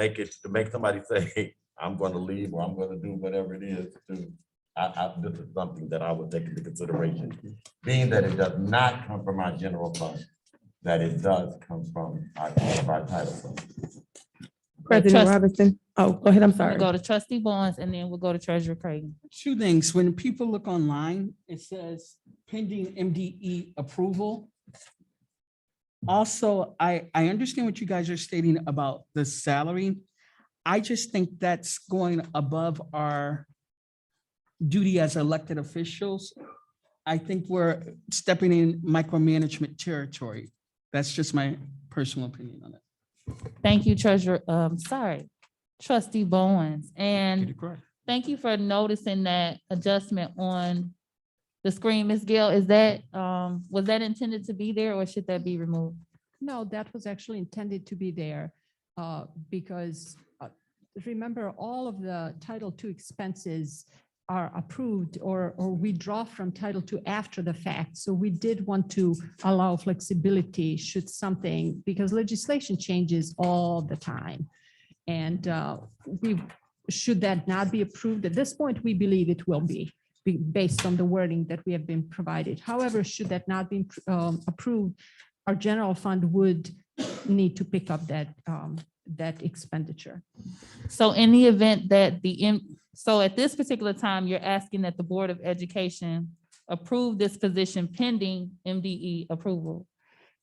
Speaker 3: make somebody say, I'm going to leave or I'm going to do whatever it is, this is something that I would take into consideration. Being that it does not come from our general fund, that it does come from our title fund.
Speaker 5: President Robinson. Oh, go ahead. I'm sorry.
Speaker 1: We'll go to Trustee Bonds and then we'll go to Treasurer Creighton.
Speaker 4: Two things. When people look online, it says pending MDE approval. Also, I understand what you guys are stating about the salary. I just think that's going above our duty as elected officials. I think we're stepping in micromanagement territory. That's just my personal opinion on it.
Speaker 1: Thank you, Treasurer. Trustee Bowens. And thank you for noticing that adjustment on the screen, Ms. Gill. Is that, was that intended to be there or should that be removed?
Speaker 7: No, that was actually intended to be there because remember, all of the Title II expenses are approved or withdraw from Title II after the fact. So we did want to allow flexibility should something, because legislation changes all the time. And should that not be approved at this point, we believe it will be based on the wording that we have been provided. However, should that not be approved, our general fund would need to pick up that expenditure.
Speaker 1: So in the event that so at this particular time, you're asking that the Board of Education approve this position pending MDE approval.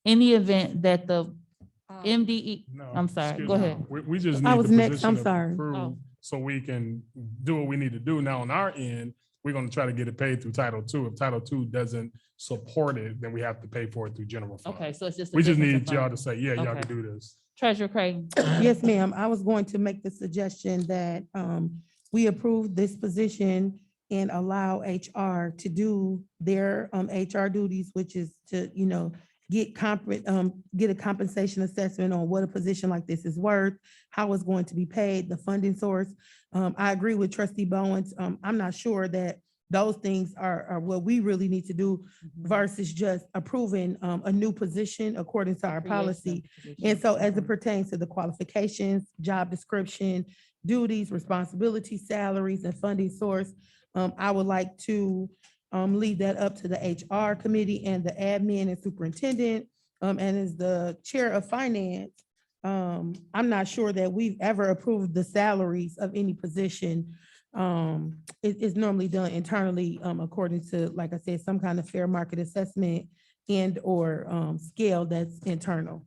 Speaker 1: In the event that the MDE,
Speaker 2: No,
Speaker 1: I'm sorry,
Speaker 2: excuse
Speaker 1: go
Speaker 2: me.
Speaker 1: ahead.
Speaker 2: We just need
Speaker 5: I was
Speaker 2: the
Speaker 5: next. I'm
Speaker 2: position
Speaker 5: sorry.
Speaker 2: approved
Speaker 1: Oh.
Speaker 2: so we can do what we need to do. Now, on our end, we're going to try to get it paid through Title II. If Title II doesn't support it, then we have to pay for it through general fund.
Speaker 1: Okay, so it's just. a
Speaker 2: We just
Speaker 1: difference
Speaker 2: need
Speaker 1: of
Speaker 2: y'all
Speaker 1: funds.
Speaker 2: to say, yeah, y'all
Speaker 1: Okay.
Speaker 2: can do this.
Speaker 1: Treasurer Creighton.
Speaker 5: Yes, ma'am. I was going to make the suggestion that we approve this position and allow HR to do their HR duties, which is to, you know, get a compensation assessment on what a position like this is worth, how it's going to be paid, the funding source. I agree with Trustee Bowens. I'm not sure that those things are what we really need to do versus just approving a new position according to our policy. And so as it pertains to the qualifications, job description, duties, responsibilities, salaries, and funding source, I would like to leave that up to the HR committee and the admin and superintendent. And as the chair of finance, I'm not sure that we've ever approved the salaries of any position. It's normally done internally according to, like I said, some kind of fair market assessment and or scale that's internal.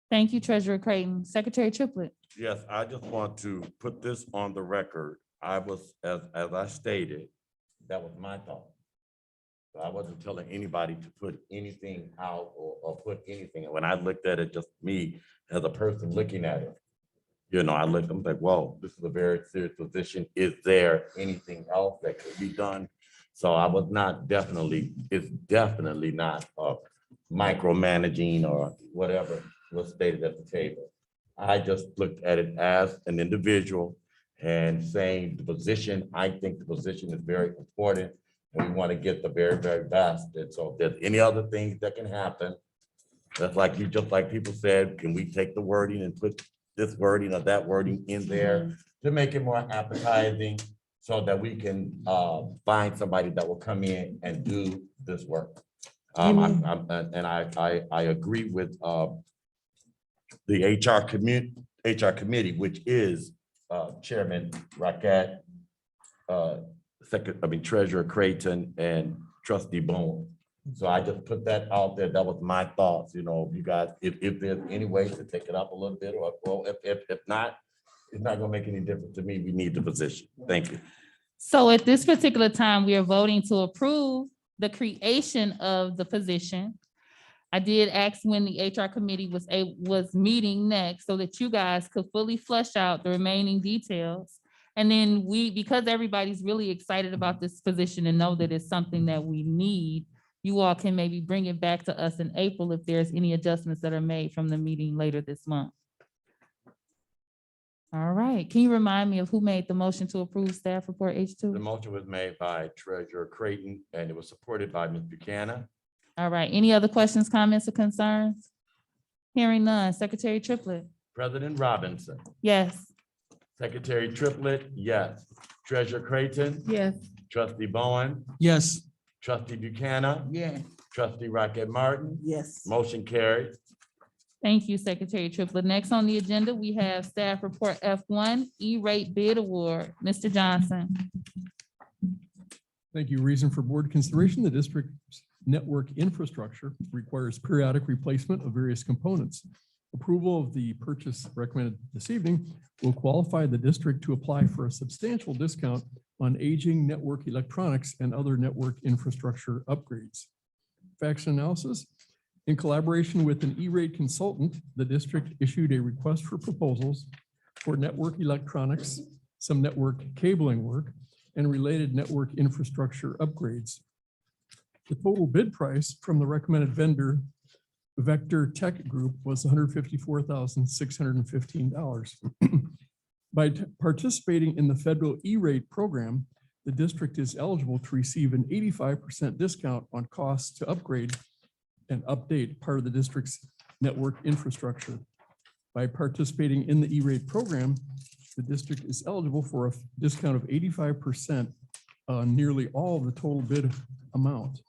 Speaker 1: Thank you, Treasurer Creighton. Secretary Triplett.
Speaker 3: Yes, I just want to put this on the record. I was, as I stated, that was my thought. So I wasn't telling anybody to put anything out or put anything. When I looked at it, just me as a person looking at it, you know, I'm like, whoa, this is a very serious position. Is there anything else that could be done? So I was not it's definitely not micromanaging or whatever was stated at the table. I just looked at it as an individual and saying the position, I think the position is very important. And we want to get the very, very best. And so if there's any other things that can happen, that's like just like people said, can we take the wording and put this wording or that wording in there to make it more appetizing so that we can find somebody that will come in and do this work. I agree with the HR committee, which is Chairman Raquette, Treasurer Creighton, and Trustee Bonds. So I just put that out there. That was my thoughts. You know, you guys, if there's any way to take it up a little bit, or if not, it's not gonna make any difference to me. We need the position. Thank you.
Speaker 1: So at this particular time, we are voting to approve the creation of the position. I did ask when the HR committee was meeting next so that you guys could fully flesh out the remaining details. And then because everybody's really excited about this position and know that it's something that we need, you all can maybe bring it back to us in April if there's any adjustments that are made from the meeting later this month. All right, can you remind me of who made the motion to approve staff report
Speaker 3: The
Speaker 1: H2?
Speaker 3: motion was made by Treasurer Creighton and it was supported by Ms. Buchanan.
Speaker 1: All right, any other questions, comments, or concerns? Hearing none. Secretary Triplett?
Speaker 3: President Robinson,
Speaker 1: Yes.
Speaker 3: Secretary Triplett, yes. Treasurer Creighton,
Speaker 5: Yes.
Speaker 3: Trustee Bowen,
Speaker 4: Yes.
Speaker 3: Trustee Buchanan,
Speaker 8: Yeah.
Speaker 3: Trustee Rocket Martin,
Speaker 9: Yes.
Speaker 3: motion carried.
Speaker 1: Thank you, Secretary Triplett. Next on the agenda, we have staff report F1, E-rate bid award. Mr. Johnson.
Speaker 11: Thank you. Reason for board consideration, the district's network infrastructure requires periodic replacement of various components. Approval of the purchase recommended this evening will qualify the district to apply for a substantial discount on aging network electronics and other network infrastructure upgrades. Facts and analysis. In collaboration with an E-rate consultant, the district issued a request for proposals for network electronics, some network cabling work, and related network infrastructure upgrades. The total bid price from the recommended vendor, Vector Tech Group, was $154,615. By participating in the federal E-rate program, the district is eligible to receive an 85% discount on costs to upgrade and update part of the district's network infrastructure. By participating in the E-rate program, the district is eligible for a discount of 85% on nearly all of the total bid amount.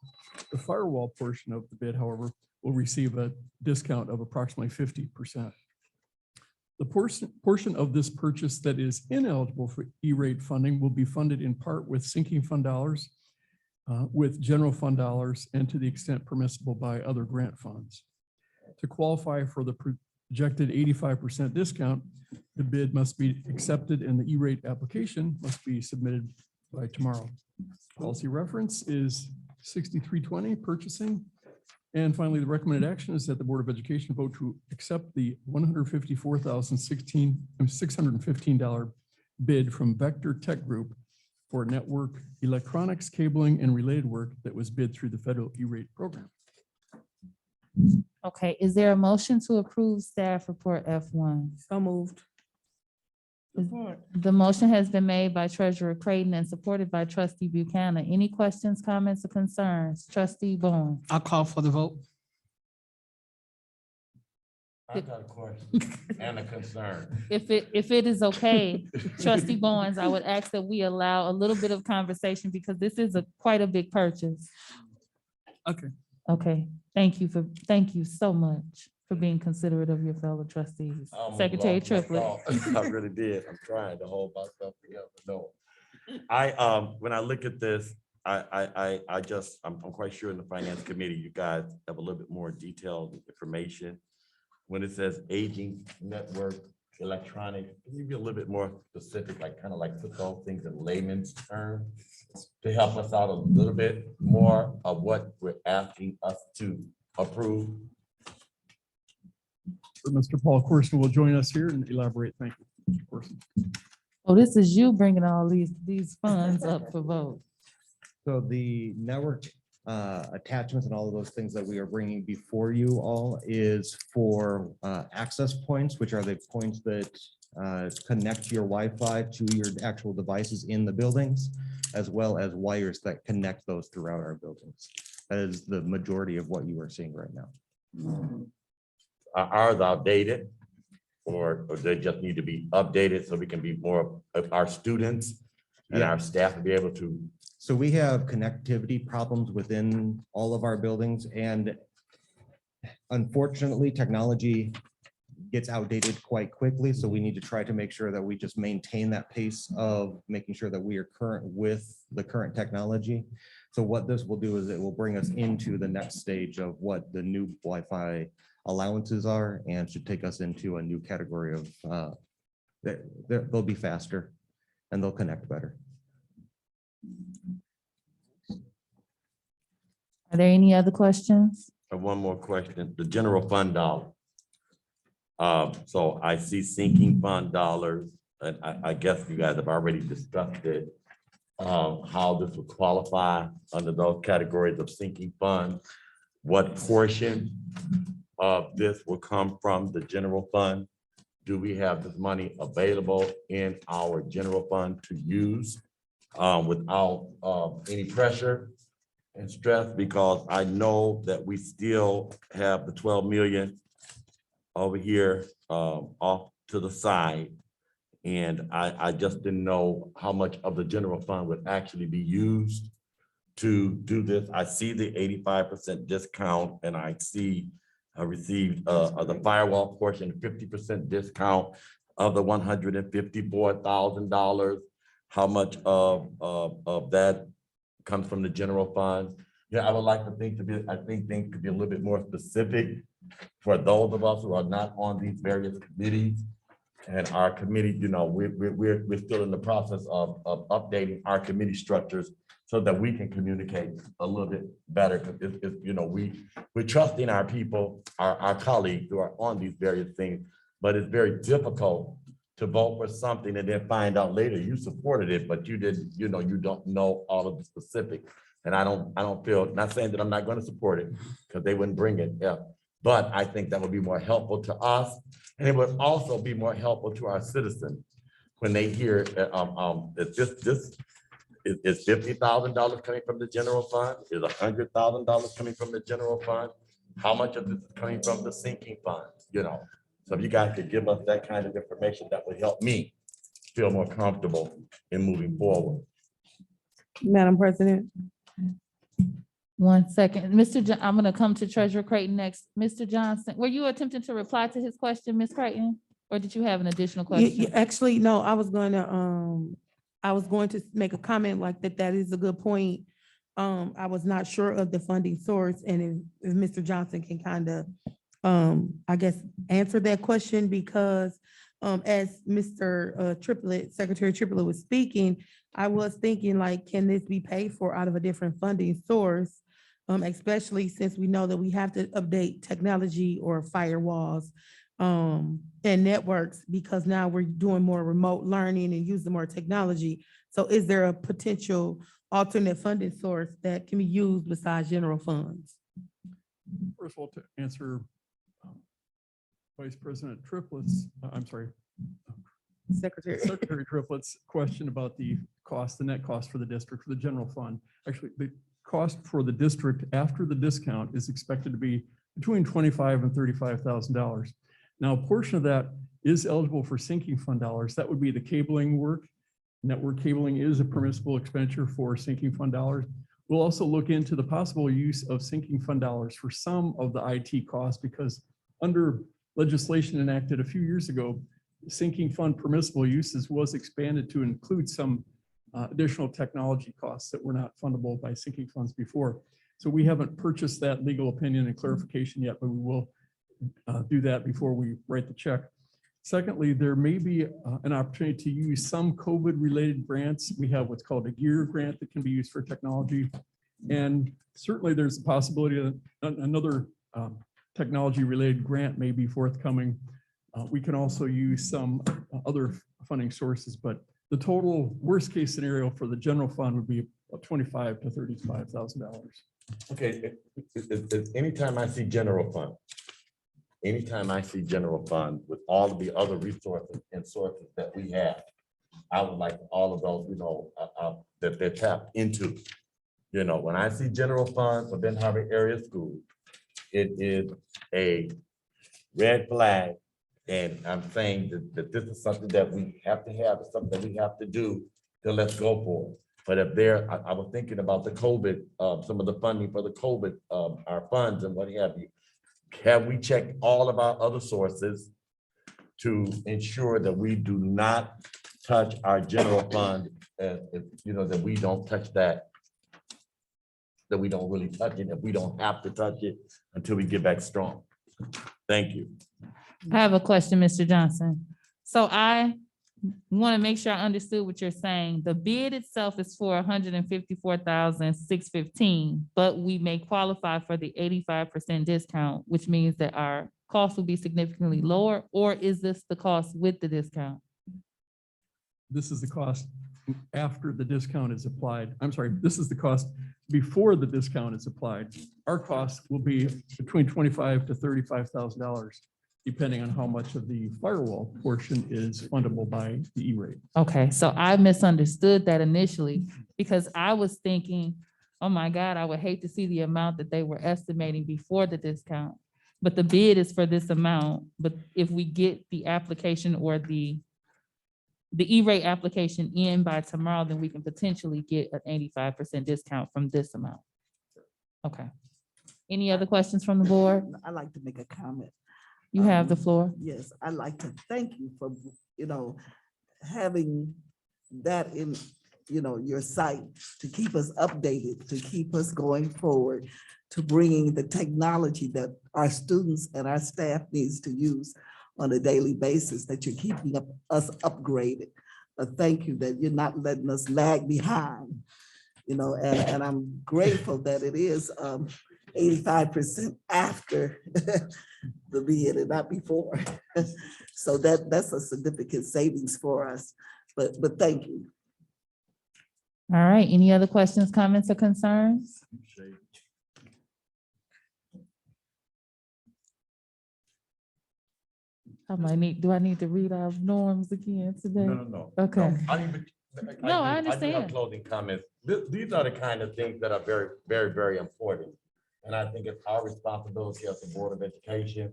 Speaker 11: The firewall portion of the bid, however, will receive a discount of approximately 50%. The portion of this purchase that is ineligible for E-rate funding will be funded in part with sinking fund dollars, with general fund dollars, and to the extent permissible by other grant funds. To qualify for the projected 85% discount, the bid must be accepted and the E-rate application must be submitted by tomorrow. Policy reference is 6320, purchasing. And finally, the recommended action is that the Board of Education vote to accept the $154,615 bid from Vector Tech Group for network electronics, cabling, and related work that was bid through the federal E-rate program.
Speaker 1: Okay, is there a motion to approve staff report F1?
Speaker 5: So moved.
Speaker 1: The motion has been made by Treasurer Creighton and supported by Trustee Buchanan. Any questions, comments, or concerns? Trustee Bonds.
Speaker 4: I'll call for the vote.
Speaker 3: I got a question and a concern.
Speaker 1: If it is okay, Trustee Bonds, I would ask that we allow a little bit of conversation because this is quite a big purchase.
Speaker 4: Okay.
Speaker 1: Okay, thank you so much for being considerate of your fellow trustees.
Speaker 3: I almost
Speaker 1: Secretary
Speaker 3: lost my
Speaker 1: Triplett.
Speaker 3: thought. I really did. I'm trying to hold myself together. No. When I look at this, I'm quite sure in the finance committee, you guys have a little bit more detailed information. When it says aging network electronic, can you be a little bit more specific, like kind of like put those things in layman's terms to help us out a little bit more of what we're asking us to approve?
Speaker 11: Mr. Paul Corson will join us here and elaborate. Thank you, Mr. Corson.
Speaker 1: Oh, this is you bringing all these funds up for vote.
Speaker 12: So the network attachments and all of those things that we are bringing before you all is for access points, which are the points that connect your Wi-Fi to your actual devices in the buildings, as well as wires that connect those throughout our buildings. That is the majority of what you are seeing right now.
Speaker 3: Are ours outdated? Or they just need to be updated so we can be more of our students and our staff to be able to.
Speaker 12: So we have connectivity problems within all of our buildings, and unfortunately, technology gets outdated quite quickly. So we need to try to make sure that we just maintain that pace of making sure that we are current with the current technology. So what this will do is it will bring us into the next stage of what the new Wi-Fi allowances are, and should take us into a new category of they'll be faster and they'll connect better.
Speaker 1: Are there any other questions?
Speaker 3: have one more question. The general fund dollar. So I see sinking fund dollars, and I guess you guys have already discussed it. How this would qualify under those categories of sinking fund. What portion of this will come from the general fund? Do we have this money available in our general fund to use without any pressure and stress? Because I know that we still have the 12 million over here off to the side. And I just didn't know how much of the general fund would actually be used to do this. I see the 85% discount, and I see I received the firewall portion, 50% discount of the $154,000. How much of that comes from the general fund? Yeah, I would like to think things could be a little bit more specific for those of us who are not on these various committees. And our committee, you know, we're still in the process of updating our committee structures so that we can communicate a little bit better. Because you know, we're trusting our people, our colleagues who are on these various things, but it's very difficult to vote for something and then find out later you supported it, but you didn't, you know, you don't know all of the specifics. And I don't feel, not saying that I'm not going to support it because they wouldn't bring it. Yeah. But I think that would be more helpful to us. And it would also be more helpful to our citizens when they hear that this is $50,000 coming from the general fund, is $100,000 coming from the general fund. How much of this is coming from the sinking fund, you know? So if you guys could give us that kind of information, that would help me feel more comfortable in moving forward.
Speaker 5: Madam President.
Speaker 1: 1 second, I'm gonna come to Treasurer Creighton next. Mr. Johnson, were you attempting to reply to his question, Ms. Creighton? Or did you have an additional question?
Speaker 5: Actually, no, I was going to make a comment like that. That is a good point. I was not sure of the funding source, and if Mr. Johnson can kind of, I guess, answer that question, because as Mr. Secretary Triplett was speaking, I was thinking like, can this be paid for out of a different funding source? Especially since we know that we have to update technology or firewalls and networks, because now we're doing more remote learning and using more technology. So is there a potential alternate funding source that can be used besides general funds?
Speaker 11: First of all, to answer Vice President Triplett's,
Speaker 5: Secretary
Speaker 11: Triplett's question about the cost, the net cost for the district, for the general fund. Actually, the cost for the district after the discount is expected to be between $25,000 and $35,000. Now, a portion of that is eligible for sinking fund dollars. That would be the cabling work. Network cabling is a permissible expenditure for sinking fund dollars. We'll also look into the possible use of sinking fund dollars for some of the IT costs, because under legislation enacted a few years ago, sinking fund permissible uses was expanded to include some additional technology costs that were not fundable by sinking funds before. So we haven't purchased that legal opinion and clarification yet, but we will do that before we write the check. Secondly, there may be an opportunity to use some COVID-related grants. We have what's called a GEAR grant that can be used for technology. And certainly there's a possibility that another technology-related grant may be forthcoming. We can also use some other funding sources, but the total worst-case scenario for the general fund would be $25,000 to $35,000.
Speaker 3: Okay, anytime I see general fund, with all of the other resources and sources that we have, I would like all of those, you know, that they're tapped into. You know, when I see general funds for Benton Harbor area school, it is a red flag. And I'm saying that this is something that we have to have, it's something that we have to do, then let's go for it. But if I was thinking about the COVID, some of the funding for the COVID, our funds and what have you. Have we checked all of our other sources to ensure that we do not touch our general fund, you know, that we don't touch that we don't really touch it, if we don't have to touch it until we get back strong. Thank you.
Speaker 1: I have a question, Mr. Johnson. So I want to make sure I understood what you're saying. The bid itself is for $154,615, but we may qualify for the 85% discount, which means that our cost will be significantly lower, or is this the cost with the discount?
Speaker 11: This is the cost after the discount is applied. I'm sorry, this is the cost before the discount is applied. Our cost will be between $25,000 to $35,000, depending on how much of the firewall portion is fundable by the E-rate.
Speaker 1: Okay, so I misunderstood that initially because I was thinking, oh my God, I would hate to see the amount that they were estimating before the discount. But the bid is for this amount, but if we get the application or the E-rate application in by tomorrow, then we can potentially get an 85% discount from this amount. Okay. Any other questions from the board?
Speaker 9: I'd like to make a comment.
Speaker 1: You have the floor.
Speaker 9: Yes, I'd like to thank you for, having that in, your site to keep us updated, to keep us going forward, to bringing the technology that our students and our staff needs to use on a daily basis, that you're keeping us upgraded. Thank you that you're not letting us lag behind, and I'm grateful that it is 85% after the bid and not before. So that's a significant savings for us, but thank you.
Speaker 1: All right, any other questions, comments, or concerns? Do I need to read our norms again today?
Speaker 3: No.
Speaker 1: Okay. No, I
Speaker 3: do
Speaker 1: understand.
Speaker 3: have closing comments. These are the kind of things that are very, very, very important. And I think it's our responsibility as the Board of Education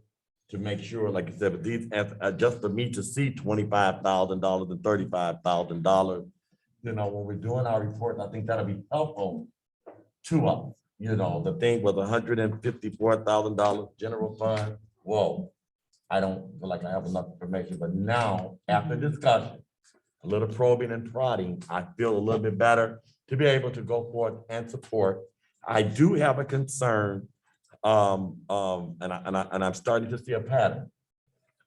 Speaker 3: to make sure, like I said, but these, just for me to see $25,000 and $35,000, when we're doing our report, I think that'll be helpful to us. The thing was $154,000 general fund. Whoa, I don't feel like I have enough information, but now after discussion, a little probing and prodding, I feel a little bit better to be able to go forth and support. I do have a concern, and I'm starting to see a pattern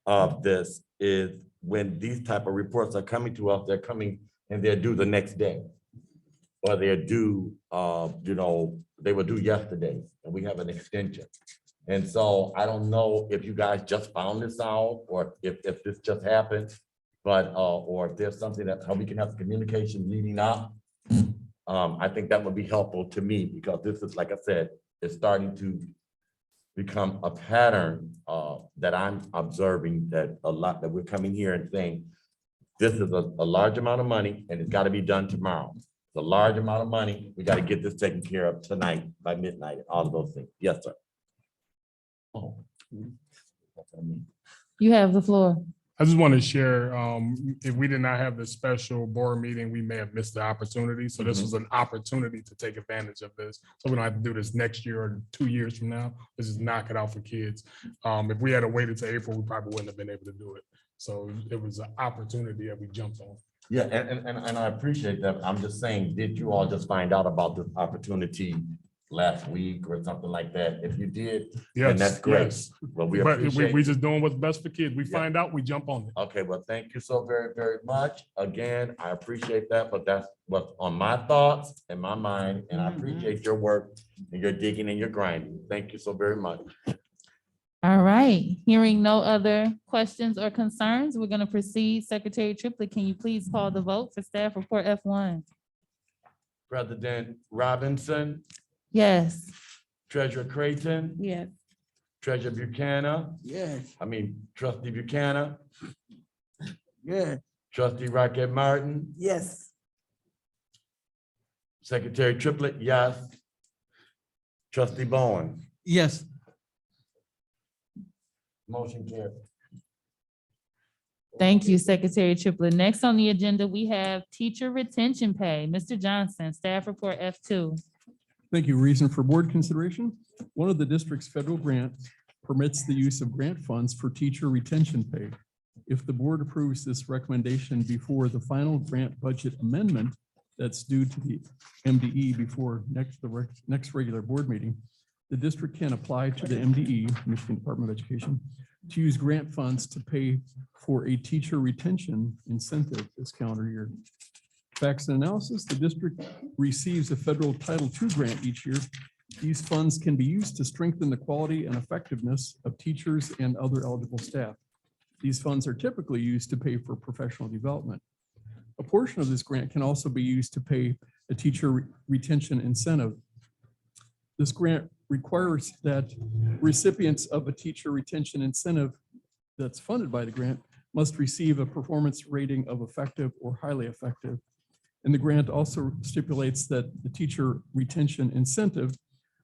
Speaker 3: of this, is when these type of reports are coming to us, they're coming and they're due the next day. Or they're due, they were due yesterday, and we have an extension. And so I don't know if you guys just found this out, or if this just happened, but, or if there's something how we can have communication leading up. I think that would be helpful to me, because this is, like I said, it's starting to become a pattern that I'm observing, that we're coming here and saying, this is a large amount of money and it's got to be done tomorrow. It's a large amount of money. We got to get this taken care of tonight by midnight, all of those things. Yes, sir. Oh.
Speaker 1: You have the floor.
Speaker 2: I just want to share, if we did not have the special board meeting, we may have missed the opportunity. So this was an opportunity to take advantage of this. So we don't have to do this next year or 2 years from now. Let's just knock it out for kids. If we had waited to April, we probably wouldn't have been able to do it. So it was an opportunity that we jumped on.
Speaker 3: Yeah, and I appreciate that. I'm just saying, did you all just find out about this opportunity last week or something like that? If you did, then that's great.
Speaker 2: Yes.
Speaker 3: Well, we
Speaker 2: But
Speaker 3: appreciate
Speaker 2: we just doing what's best for kids. We
Speaker 3: Yeah.
Speaker 2: find out, we jump on it.
Speaker 3: Okay, well, thank you so very, very much. Again, I appreciate that, but that's what's on my thoughts and my mind, and I appreciate your work and your digging and your grinding. Thank you so very much.
Speaker 1: All right, hearing no other questions or concerns, we're going to proceed. Secretary Triplett, can you please call the vote for staff report F1?
Speaker 3: President Robinson,
Speaker 1: Yes.
Speaker 3: Treasurer Creighton,
Speaker 5: Yes.
Speaker 3: Treasurer Buchanan,
Speaker 8: Yes,
Speaker 3: Trustee Buchanan,
Speaker 8: yes,
Speaker 3: Trustee Rocket Martin,
Speaker 9: Yes.
Speaker 3: Secretary Triplett, yes. Trustee Bonds,
Speaker 4: Yes,
Speaker 3: motion carried.
Speaker 1: Thank you, Secretary Triplett. Next on the agenda, we have teacher retention pay. Mr. Johnson, staff report F2.
Speaker 11: Thank you. Reason for board consideration. One of the district's federal grants permits the use of grant funds for teacher retention pay. If the board approves this recommendation before the final grant budget amendment that's due to the MDE before the next regular board meeting, the district can apply to the MDE, Michigan Department of Education, to use grant funds to pay for a teacher retention incentive this calendar year. Facts and analysis, the district receives a federal Title II grant each year. These funds can be used to strengthen the quality and effectiveness of teachers and other eligible staff. These funds are typically used to pay for professional development. A portion of this grant can also be used to pay a teacher retention incentive. This grant requires that recipients of a teacher retention incentive that's funded by the grant must receive a performance rating of effective or highly effective. And the grant also stipulates that the teacher retention incentive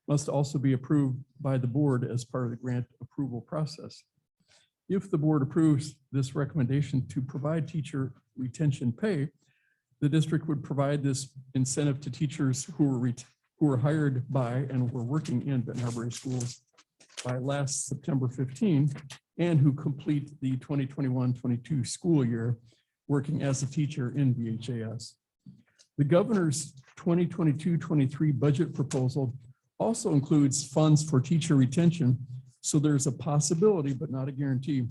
Speaker 11: must also be approved by the board as part of the grant approval process. If the board approves this recommendation to provide teacher retention pay, the district would provide this incentive to teachers who were hired by and were working in Benton Harbor schools by last September 15 and who complete the 2021-22 school year working as a teacher in BHAS. The governor's 2022-23 budget proposal also includes funds for teacher retention, so there's a possibility, but not a guarantee,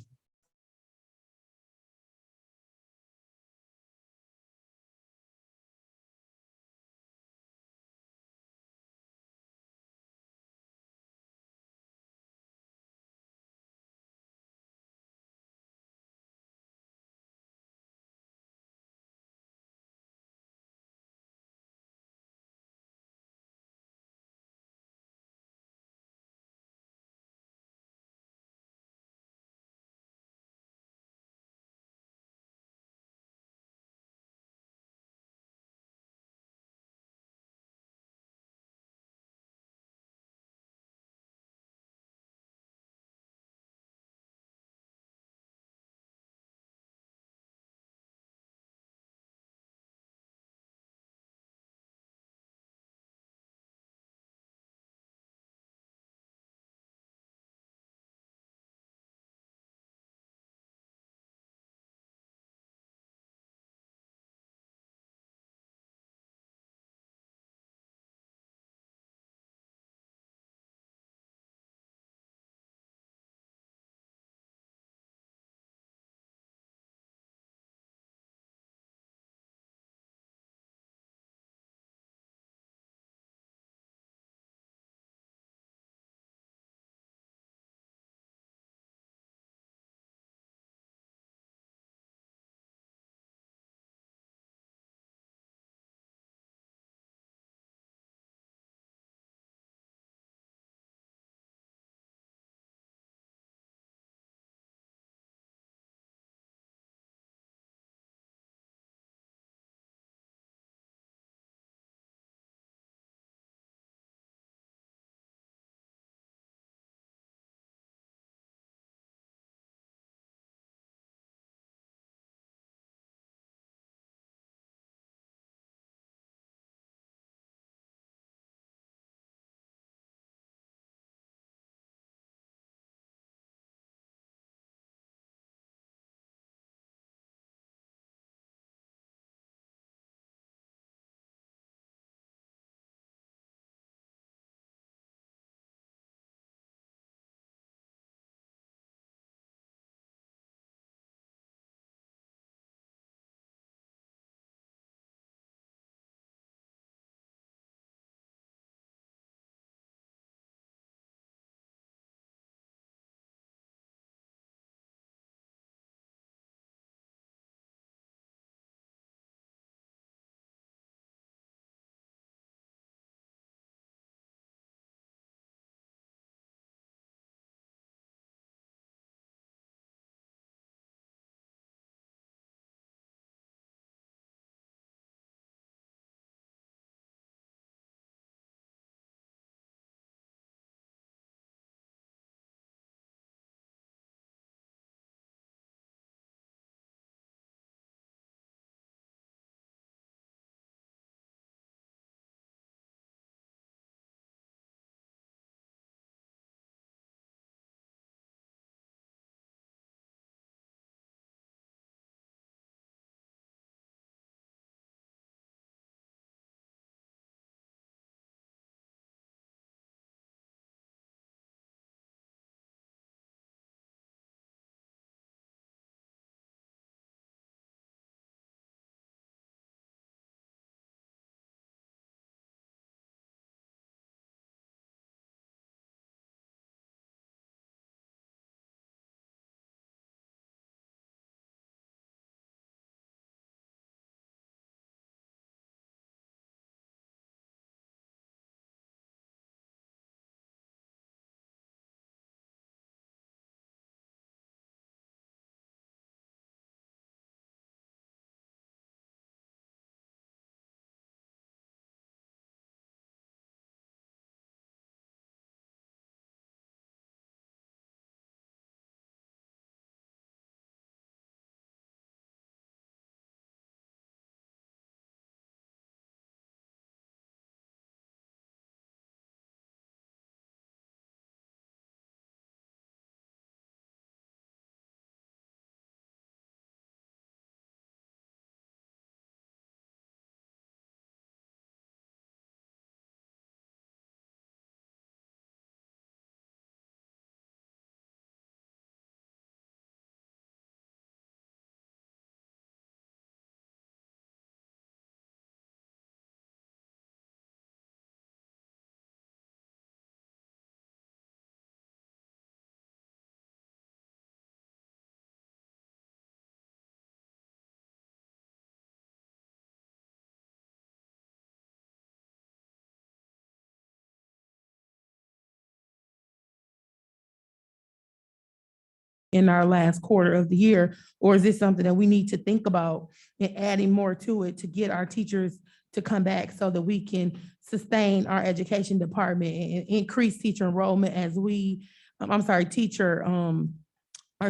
Speaker 5: in our last quarter of the year? Or is this something that we need to think about and adding more to it to get our teachers to come back so that we can sustain our education department and increase teacher enrollment as we, our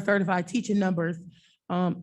Speaker 5: certified teaching numbers.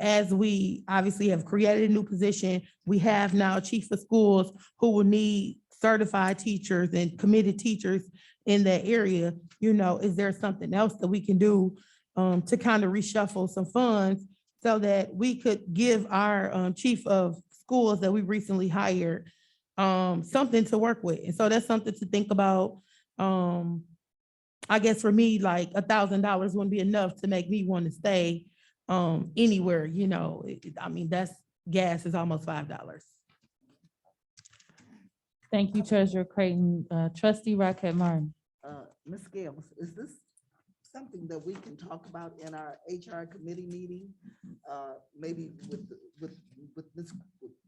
Speaker 5: As we obviously have created a new position, we have now a chief of schools who will need certified teachers and committed teachers in that area. You know, is there something else that we can do to kind of reshuffle some funds so that we could give our chief of schools that we recently hired something to work with? And so that's something to think about. I guess for me, like $1,000 wouldn't be enough to make me want to stay anywhere, you know. I mean, that's, gas is almost $5.
Speaker 1: Thank you, Treasurer Creighton. Trustee Rocket Martin.
Speaker 9: Ms. Gales, is this something that we can talk about in our HR committee meeting? Maybe with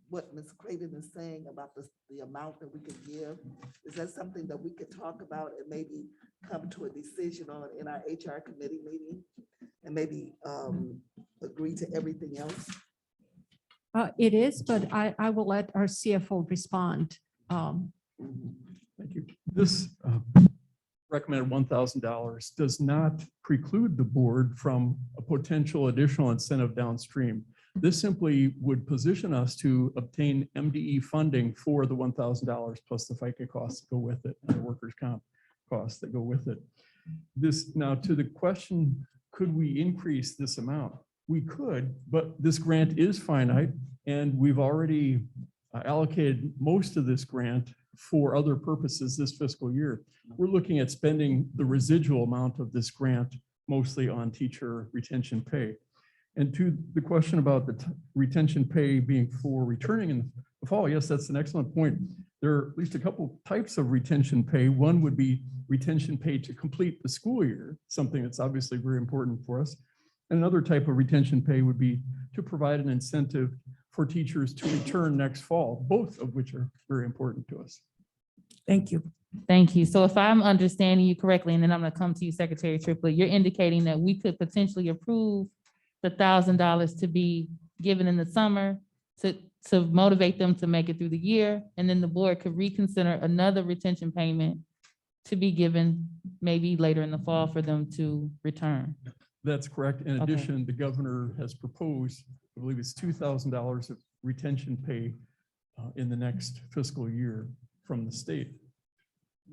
Speaker 9: what Ms. Creighton is saying about the amount that we could give? Is that something that we could talk about and maybe come to a decision on in our HR committee meeting? And maybe agree to everything else?
Speaker 7: It is, but I will let our CFO respond.
Speaker 11: Thank you. This recommended $1,000 does not preclude the board from a potential additional incentive downstream. This simply would position us to obtain MDE funding for the $1,000 plus the FICA costs that go with it and the workers' comp costs that go with it. This, now to the question, could we increase this amount? We could, but this grant is finite and we've already allocated most of this grant for other purposes this fiscal year. We're looking at spending the residual amount of this grant mostly on teacher retention pay. And to the question about the retention pay being for returning in the fall, yes, that's an excellent point. There are at least a couple types of retention pay. One would be retention pay to complete the school year, something that's obviously very important for us. And another type of retention pay would be to provide an incentive for teachers to return next fall, both of which are very important to us.
Speaker 5: Thank you.
Speaker 1: Thank you. So if I'm understanding you correctly, and then I'm going to come to you, Secretary Triplett, you're indicating that we could potentially approve the $1,000 to be given in the summer to motivate them to make it through the year, and then the board could reconsider another retention payment to be given maybe later in the fall for them to return.
Speaker 11: That's correct. In
Speaker 1: Okay.
Speaker 11: addition, the governor has proposed, I believe it's $2,000 of retention pay in the next fiscal year from the state.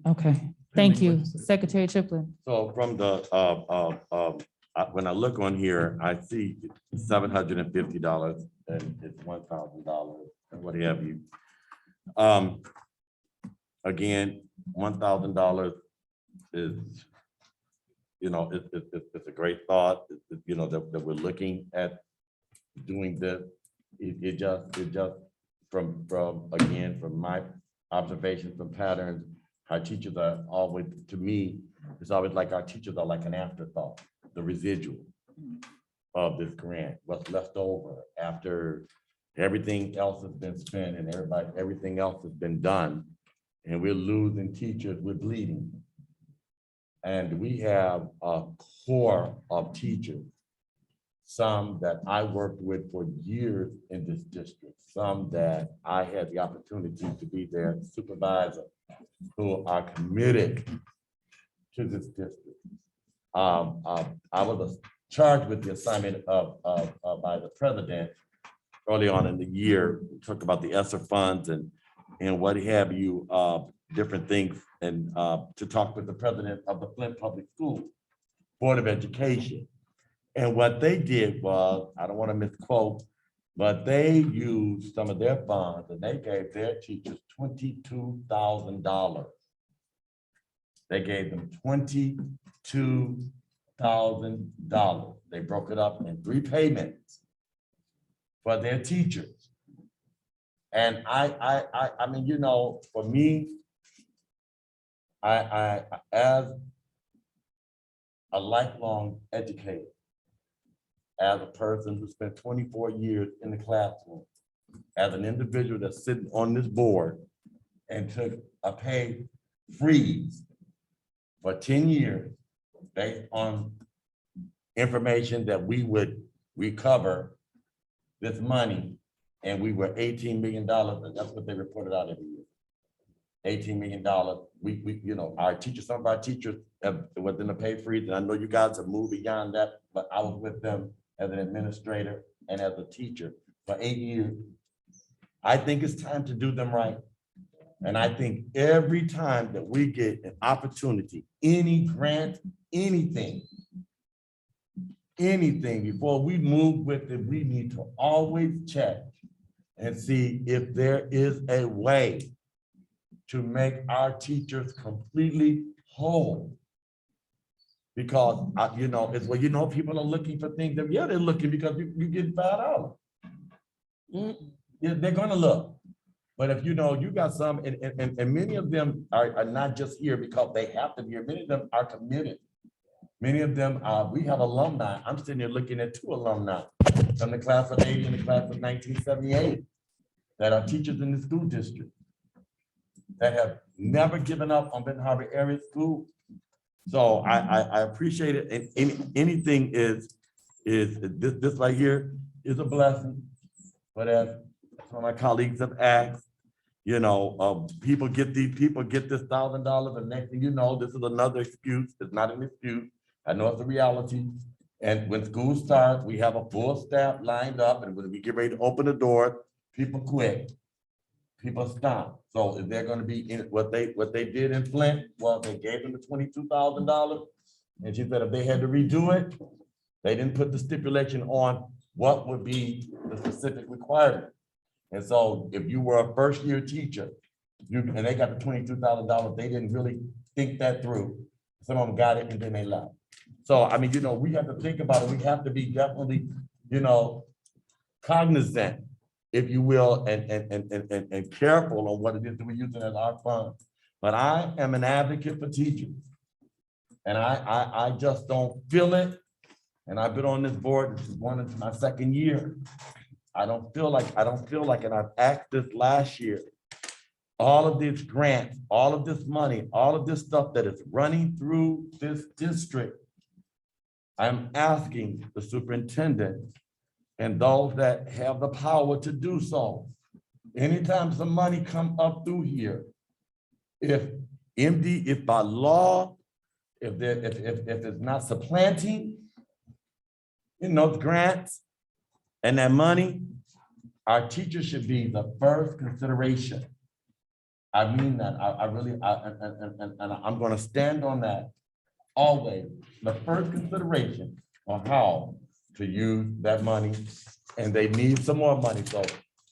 Speaker 1: Okay, thank
Speaker 11: pending
Speaker 1: you,
Speaker 11: legislative.
Speaker 1: Secretary Triplett.
Speaker 3: So from the, when I look on here, I see $750 and it's $1,000 and what have you. Again, $1,000 is, you know, it's a great thought, you know, that we're looking at doing this. It just from again, from my observations from patterns, our teachers are always, to me, it's always like our teachers are like an afterthought, the residual of this grant, what's left over after everything else has been spent and everything else has been done. And we're losing teachers, we're bleeding. And we have a core of teachers, some that I worked with for years in this district, some that I had the opportunity to be their supervisor, who are committed to this district. I was charged with the assignment by the president early on in the year. We talked about the ESSER funds and what have you, different things, and to talk with the president of the Flint Public School Board of Education. And what they did was, I don't want to misquote, but they used some of their funds and they gave their teachers $22,000. They gave them $22,000. They broke it up in 3 payments for their teachers. And I mean, you know, for me, I as a lifelong educator, as a person who spent 24 years in the classroom, as an individual that's sitting on this board and took a pay freeze for 10 years based on information that we would recover this money, and we were $18 million, and that's what they reported out every year. $18 million. We, you know, our teachers, some of our teachers have, within the pay freeze, and I know you guys have moved beyond that, but I was with them as an administrator and as a teacher for 8 years. I think it's time to do them right. And I think every time that we get an opportunity, any grant, anything, before we move with it, we need to always check and see if there is a way to make our teachers completely whole. Because, you know, it's well, you know, people are looking for things that, yeah, they're looking because you get $5. Yeah, they're gonna look. But if you know, you got some, and many of them are not just here because they have to be here. Many of them are committed. Many of them, we have alumni. I'm sitting here looking at 2 alumni from the class of 80 and the class of 1978 that are teachers in the school district that have never given up on Benton Harbor area school. So I appreciate it. And anything is this right here is a blessing. But as some of my colleagues have asked, you know, people get this $1,000, and next thing you know, this is another excuse. It's not an excuse. I know it's a reality. And when school starts, we have a full staff lined up, and when we get ready to open the door, people quit. People stop. So is there going to be what they did in Flint? Well, they gave them the $22,000, and she said if they had to redo it, they didn't put the stipulation on what would be the specific requirement. And so if you were a first-year teacher, and they got the $22,000, they didn't really think that through. Some of them got it and then they left. So, I mean, you know, we have to think about it. We have to be definitely, you know, cognizant, if you will, and careful on what it is that we're using as our funds. But I am an advocate for teachers. And I just don't feel it. And I've been on this board, this is going into my 2nd year. I don't feel like, and I've asked this last year, all of these grants, all of this money, all of this stuff that is running through this district, I'm asking the superintendent and those that have the power to do so. Anytime some money come up through here, if by law, if it's not supplanting, you know, grants and that money, our teachers should be the first consideration. I mean that. I really, and I'm going to stand on that always. The first consideration on how to use that money, and they need some more money. So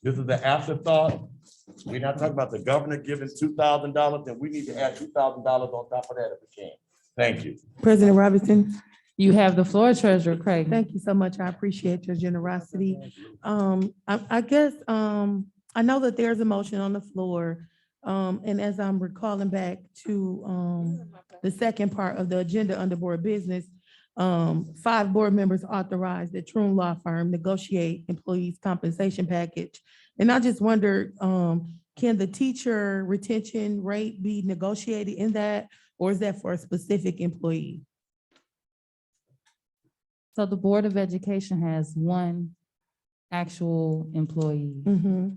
Speaker 3: this is the afterthought. We're not talking about the governor giving $2,000, and we need to add $2,000 on top of that if we can. Thank you.
Speaker 5: President Robinson.
Speaker 1: You have the floor, Treasurer Craig.
Speaker 5: Thank you so much. I appreciate your generosity. I guess, I know that there's a motion on the floor. And as I'm recalling back to the second part of the agenda under board business, 5 board members authorized that Troon Law Firm negotiate employees' compensation package. And I just wondered, can the teacher retention rate be negotiated in that, or is that for a specific employee?
Speaker 1: So the Board of Education has 1 actual employee.
Speaker 5: Mm-hmm.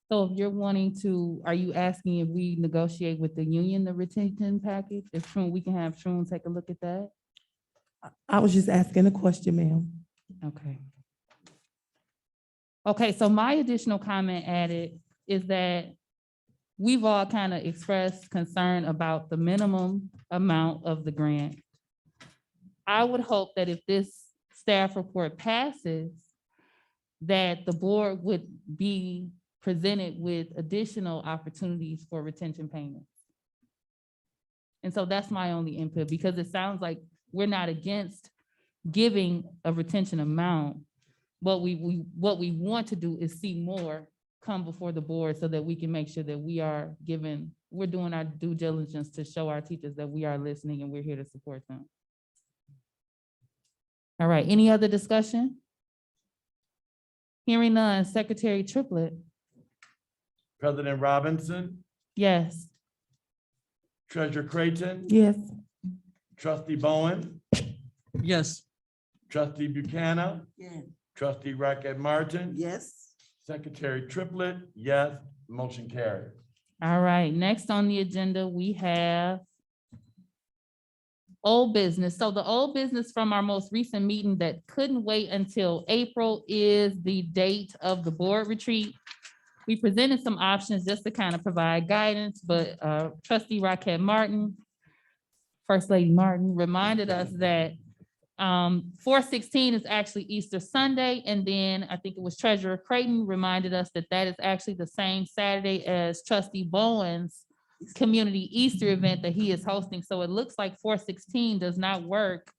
Speaker 1: So if you're wanting to, are you asking if we negotiate with the union, the retention package? If Troon, we can have Troon take a look at that?
Speaker 5: I was just asking a question, ma'am.
Speaker 1: Okay. Okay, so my additional comment added is that we've all kind of expressed concern about the minimum amount of the grant. I would hope that if this staff report passes, that the board would be presented with additional opportunities for retention payments. And so that's my only input, because it sounds like we're not against giving a retention amount. What we want to do is see more come before the board so that we can make sure that we're doing our due diligence to show our teachers that we are listening and we're here to support them. All right, any other discussion? Hearing none, Secretary Triplett.
Speaker 3: President Robinson,
Speaker 1: Yes.
Speaker 3: Treasurer Creighton,
Speaker 5: Yes.
Speaker 3: Trustee Bowen,
Speaker 4: Yes.
Speaker 3: Trustee Buchanan,
Speaker 9: Yeah.
Speaker 3: trustee Rocket Martin,
Speaker 9: Yes.
Speaker 3: secretary Triplett, yes, motion carried.
Speaker 1: All right, next on the agenda, we have old business. So the old business from our most recent meeting that couldn't wait until April is the date of the board retreat. We presented some options just to kind of provide guidance, but trustee Rocket Martin, First Lady Martin reminded us that 4/16 is actually Easter Sunday, and then I think it was Treasurer Creighton reminded us that that is actually the same Saturday as Trustee Bowen's community Easter event that he is hosting. So it looks like 4/16 does not work.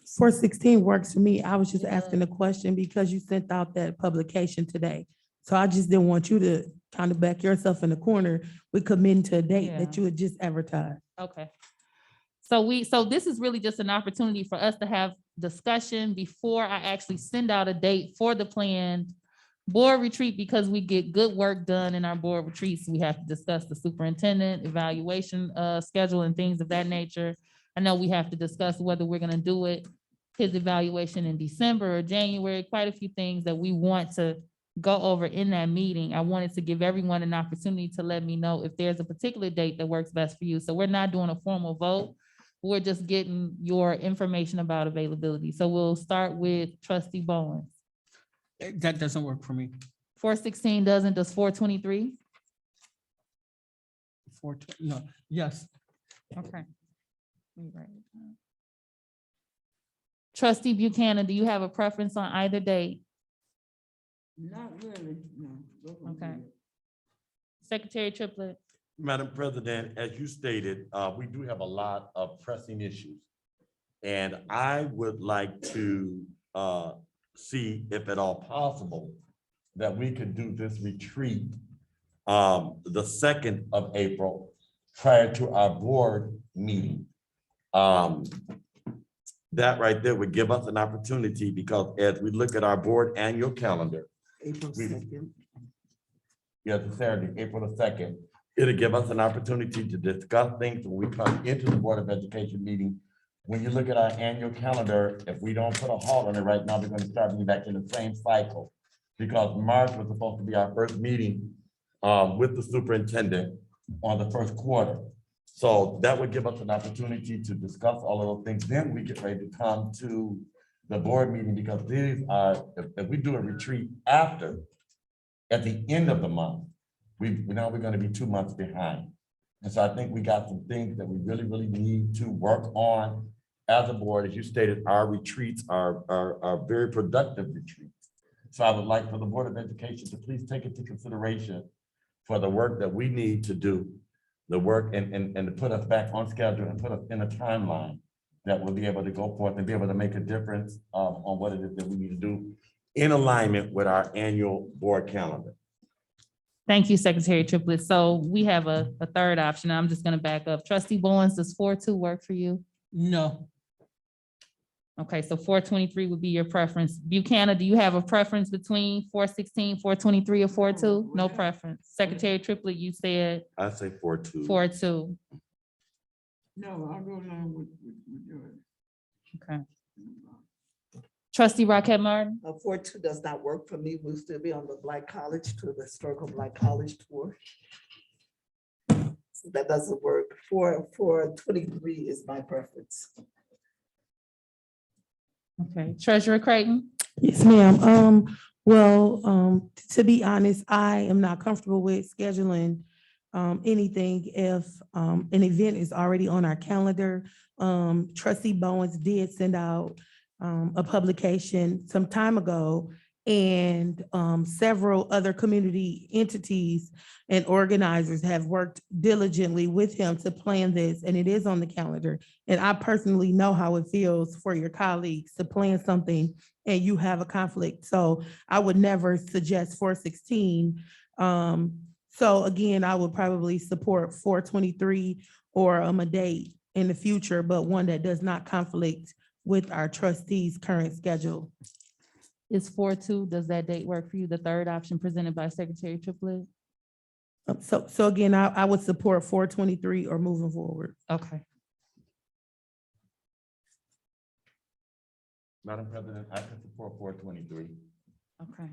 Speaker 5: 4/16 works for me. I was just asking a question because you sent out that publication today. So I just didn't want you to kind of back yourself in the corner with committing to a date that
Speaker 1: Yeah.
Speaker 5: you had just advertised.
Speaker 1: Okay. So this is really just an opportunity for us to have discussion before I actually send out a date for the planned board retreat, because we get good work done in our board retreats. We have to discuss the superintendent evaluation schedule and things of that nature. I know we have to discuss whether we're gonna do it, his evaluation in December or January, quite a few things that we want to go over in that meeting. I wanted to give everyone an opportunity to let me know if there's a particular date that works best for you. So we're not doing a formal vote. We're just getting your information about availability. So we'll start with trustee Bowens.
Speaker 4: That doesn't work for me.
Speaker 1: 4/16 doesn't, does 4/23?
Speaker 4: No, yes.
Speaker 1: Okay. Trustee Buchanan, do you have a preference on either date?
Speaker 8: Not really, no.
Speaker 1: Okay. Secretary Triplett?
Speaker 3: Madam President, as you stated, we do have a lot of pressing issues. And I would like to see if at all possible that we could do this retreat the 2nd of April prior to our board meeting. That right there would give us an opportunity, because as we look at our board annual calendar,
Speaker 9: April 2nd.
Speaker 3: yeah, the Saturday, April the 2nd, it'll give us an opportunity to discuss things when we come into the Board of Education meeting. When you look at our annual calendar, if we don't put a halt on it right now, we're gonna start being back in the same cycle. Because March was supposed to be our first meeting with the superintendent on the first quarter. So that would give us an opportunity to discuss all of those things. Then we get ready to come to the board meeting, because these are, if we do a retreat after, at the end of the month, now we're gonna be 2 months behind. And so I think we got some things that we really, really need to work on as a board. As you stated, our retreats are very productive retreats. So I would like for the Board of Education to please take into consideration for the work that we need to do, the work and to put us back on schedule and put us in a timeline that will be able to go forth and be able to make a difference on what it is that we need to do in alignment with our annual board calendar.
Speaker 1: Thank you, Secretary Triplett. So we have a third option. I'm just gonna back up. Trustee Bowens, does 4/2 work for you?
Speaker 4: No.
Speaker 1: Okay, so 4/23 would be your preference. Buchanan, do you have a preference between 4/16, 4/23, or 4/2? No preference. Secretary Triplett, you said
Speaker 3: I say 4/2.
Speaker 1: 4/2.
Speaker 8: No, I'll go along with yours.
Speaker 1: Okay. Trustee Rocket Martin?
Speaker 9: 4/2 does not work for me. We'll still be on the Black College tour, the historical Black College tour. So that doesn't work. 4/23 is my preference.
Speaker 1: Okay, Treasurer Creighton?
Speaker 5: Yes, ma'am. Well, to be honest, I am not comfortable with scheduling anything if an event is already on our calendar. Trustee Bowens did send out a publication some time ago, and several other community entities and organizers have worked diligently with him to plan this, and it is on the calendar. And I personally know how it feels for your colleagues to plan something and you have a conflict. So I would never suggest 4/16. So again, I would probably support 4/23 or a date in the future, but one that does not conflict with our trustees' current schedule.
Speaker 1: Is 4/2, does that date work for you? The third option presented by Secretary Triplett?
Speaker 5: So again, I would support 4/23 or moving forward.
Speaker 1: Okay.
Speaker 3: Madam President, I can support 423.
Speaker 1: Okay.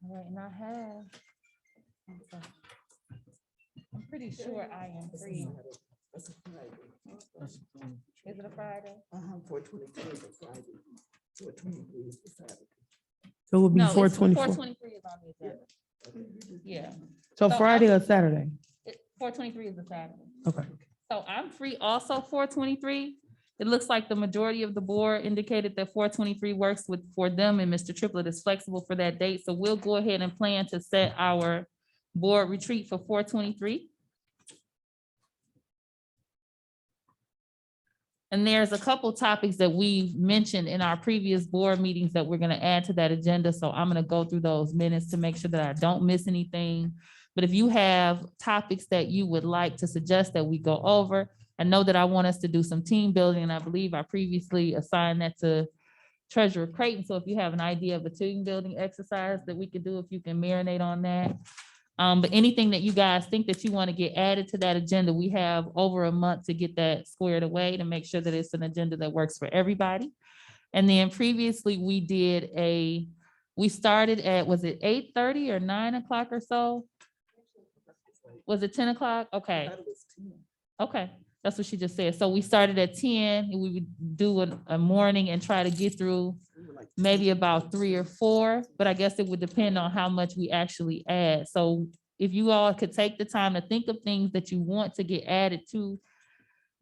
Speaker 1: All right, and I have. I'm pretty sure I am free.
Speaker 9: That's a Friday.
Speaker 1: Is it a Friday?
Speaker 9: 423 is a Friday. 423 is the Saturday.
Speaker 5: So it would be
Speaker 1: No,
Speaker 5: four
Speaker 1: it's 423
Speaker 5: twenty-four.
Speaker 1: is on the agenda. Yeah.
Speaker 5: So
Speaker 1: So
Speaker 5: Friday or Saturday?
Speaker 1: 423 is a Saturday.
Speaker 5: Okay.
Speaker 1: So I'm free also 423. It looks like the majority of the board indicated that 423 works for them, and Mr. Triplett is flexible for that date. So we'll go ahead and plan to set our board retreat for 423. And there's a couple topics that we mentioned in our previous board meetings that we're gonna add to that agenda. So I'm gonna go through those minutes to make sure that I don't miss anything. But if you have topics that you would like to suggest that we go over, I know that I want us to do some team building, and I believe I previously assigned that to Treasurer Creighton. So if you have an idea of a team building exercise that we could do, if you can marinate on that. But anything that you guys think that you want to get added to that agenda, we have over a month to get that squared away to make sure that it's an agenda that works for everybody. And then previously we started at, was it 8:30 or 9 o'clock or so? Was it 10 o'clock? Okay. Okay, that's what she just said. So we started at 10, and we would do a morning and try to get through maybe about 3 or 4, but I guess it would depend on how much we actually add. So if you all could take the time to think of things that you want to get added to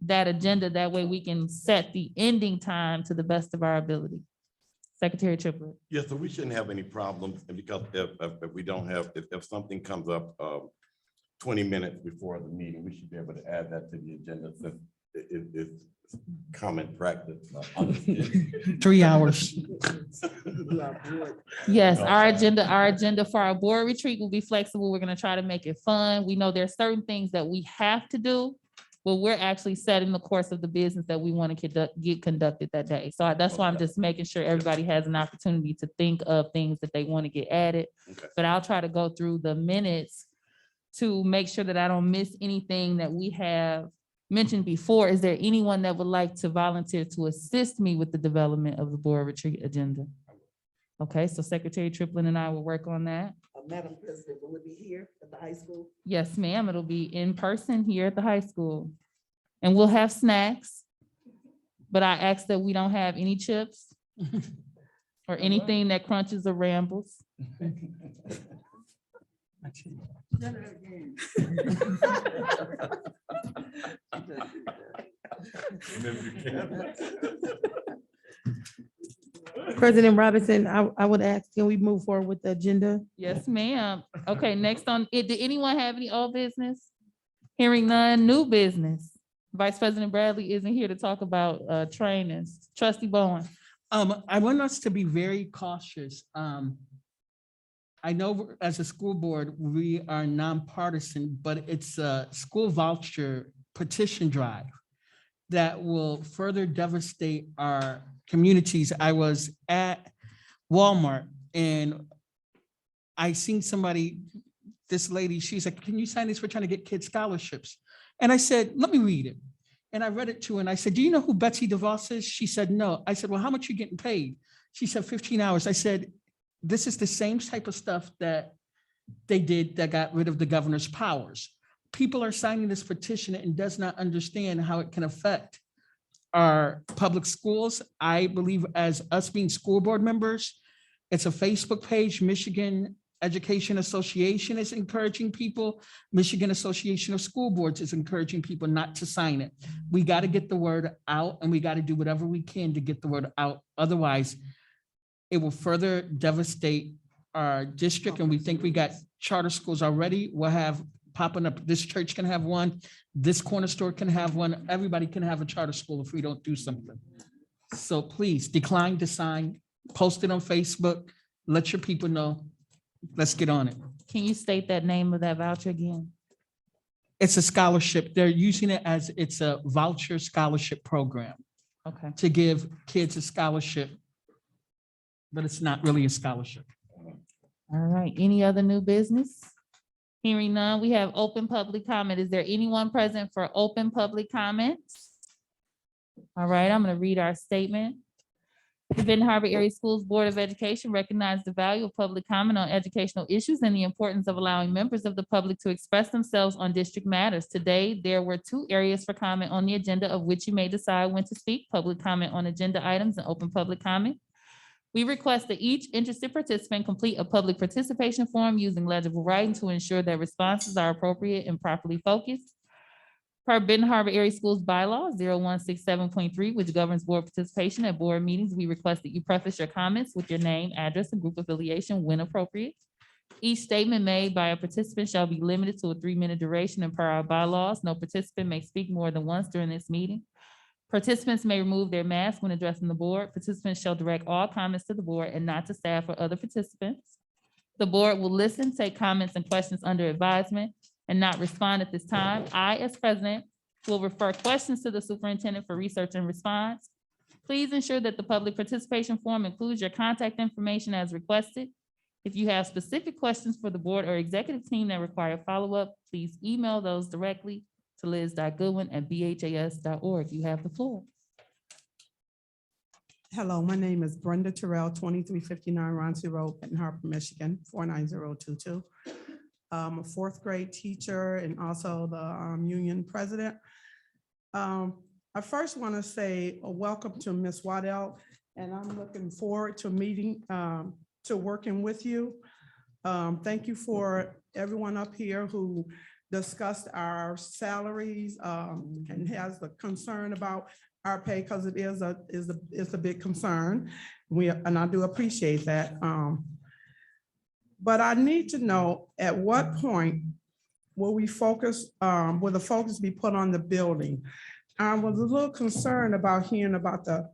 Speaker 1: that agenda, that way we can set the ending time to the best of our ability. Secretary Triplett.
Speaker 3: Yeah, so we shouldn't have any problems, and because if we don't have, if something comes up 20 minutes before the meeting, we should be able to add that to the agenda, since it's common practice.
Speaker 4: 3 hours.
Speaker 1: Yes, our agenda for our board retreat will be flexible. We're gonna try to make it fun. We know there's certain things that we have to do, but we're actually setting the course of the business that we want to get conducted that day. So that's why I'm just making sure everybody has an opportunity to think of things that they want to get added.
Speaker 3: Okay.
Speaker 1: But I'll try to go through the minutes to make sure that I don't miss anything that we have mentioned before. Is there anyone that would like to volunteer to assist me with the development of the board retreat agenda? Okay, so Secretary Triplett and I will work on that.
Speaker 9: Madam President, will it be here at the high school?
Speaker 1: Yes, ma'am, it'll be in person here at the high school. And we'll have snacks, but I ask that we don't have any chips or anything that crunches or rambles.
Speaker 5: President Robinson, I would ask, can we move forward with the agenda?
Speaker 1: Yes, ma'am. Okay, next on it, did anyone have any old business? Hearing none, new business. Vice President Bradley isn't here to talk about trainings. Trustee Bonds.
Speaker 4: I want us to be very cautious. I know as a school board, we are nonpartisan, but it's a school voucher petition drive that will further devastate our communities. I was at Walmart and I seen somebody, this lady, she's like, can you sign this? We're trying to get kids scholarships. And I said, let me read it. And I read it to her and I said, do you know who Betsy DeVos is? She said, no. I said, well, how much are you getting paid? She said, 15 hours. I said, this is the same type of stuff that they did that got rid of the governor's powers. People are signing this petition and does not understand how it can affect our public schools. I believe as us being school board members, it's a Facebook page. Michigan Education Association is encouraging people. Michigan Association of School Boards is encouraging people not to sign it. We got to get the word out and we got to do whatever we can to get the word out. Otherwise, it will further devastate our district. And we think we got charter schools already. We'll have popping up. This church can have one. This corner store can have one. Everybody can have a charter school if we don't do something. So please decline to sign, post it on Facebook, let your people know. Let's get on it.
Speaker 1: Can you state that name of that voucher again?
Speaker 4: It's a scholarship. They're using it as it's a voucher scholarship program
Speaker 1: Okay.
Speaker 4: to give kids a scholarship, but it's not really a scholarship.
Speaker 1: All right. Any other new business? Hearing none, we have open public comment. Is there anyone present for open public comments? All right, I'm going to read our statement. The Benton Harbor Area Schools Board of Education recognizes the value of public comment on educational issues and the importance of allowing members of the public to express themselves on district matters. Today, there were 2 areas for comment on the agenda of which you may decide when to speak: public comment on agenda items and open public comment. We request that each interested participant complete a public participation form using legible writing to ensure that responses are appropriate and properly focused. Per Benton Harbor Area Schools Bylaw 0167.3, which governs board participation at board meetings, we request that you preface your comments with your name, address, and group affiliation when appropriate. Each statement made by a participant shall be limited to a 3-minute duration, and per our bylaws, no participant may speak more than once during this meeting. Participants may remove their mask when addressing the board. Participants shall direct all comments to the board and not to staff or other participants. The board will listen, take comments and questions under advisement, and not respond at this time. I, as president, will refer questions to the superintendent for research and response. Please ensure that the public participation form includes your contact information as requested. If you have specific questions for the board or executive team that require follow-up, please email those directly to liz.goodwin@bhas.org. You have the floor.
Speaker 10: Hello, my name is Brenda Terrell, 2359 Roncy Road, Benton Harbor, Michigan, 49022. I'm a 4th grade teacher and also the union president. I first want to say a welcome to Ms. Waddell, and I'm looking forward to working with you. Thank you for everyone up here who discussed our salaries and has the concern about our pay, because it is a big concern. And I do appreciate that. But I need to know at what point will we focus, will the focus be put on the building? I was a little concerned about hearing about the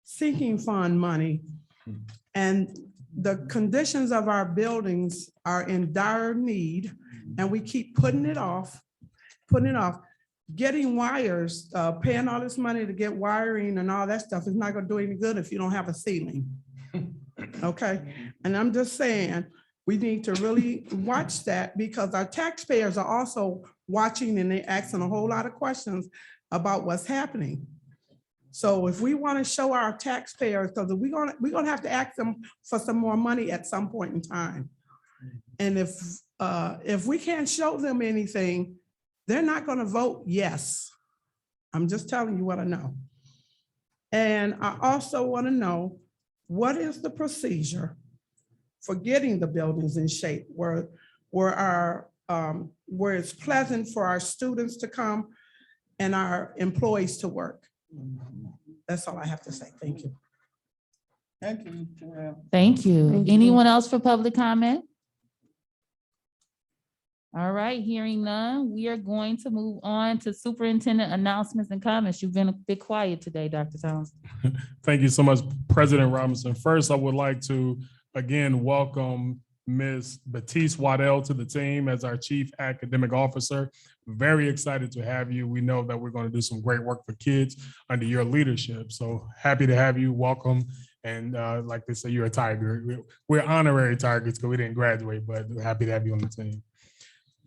Speaker 10: sinking fund money, and the conditions of our buildings are in dire need, and we keep putting it off. Getting wires, paying all this money to get wiring and all that stuff is not gonna do any good if you don't have a ceiling. Okay, and I'm just saying, we need to really watch that, because our taxpayers are also watching and they're asking a whole lot of questions about what's happening. So if we want to show our taxpayers, because we're gonna have to ask them for some more money at some point in time. And if we can't show them anything, they're not gonna vote yes. I'm just telling you what I know. And I also want to know, what is the procedure for getting the buildings in shape where it's pleasant for our students to come and our employees to work? That's all I have to say. Thank you.
Speaker 8: Thank you, Terrell.
Speaker 1: Thank you.
Speaker 5: Thank you.
Speaker 1: Anyone else for public comment? All right, hearing none, we are going to move on to superintendent announcements and comments. You've been a bit quiet today, Dr. Townsend.
Speaker 2: Thank you so much, President Robinson. First, I would like to again welcome Ms. Batiste Waddell to the team as our Chief Academic Officer. Very excited to have you. We know that we're going to do some great work for kids under your leadership. So happy to have you. Welcome. And like they say, you're a tiger. We're honorary tigers because we didn't graduate, but happy to have you on the team.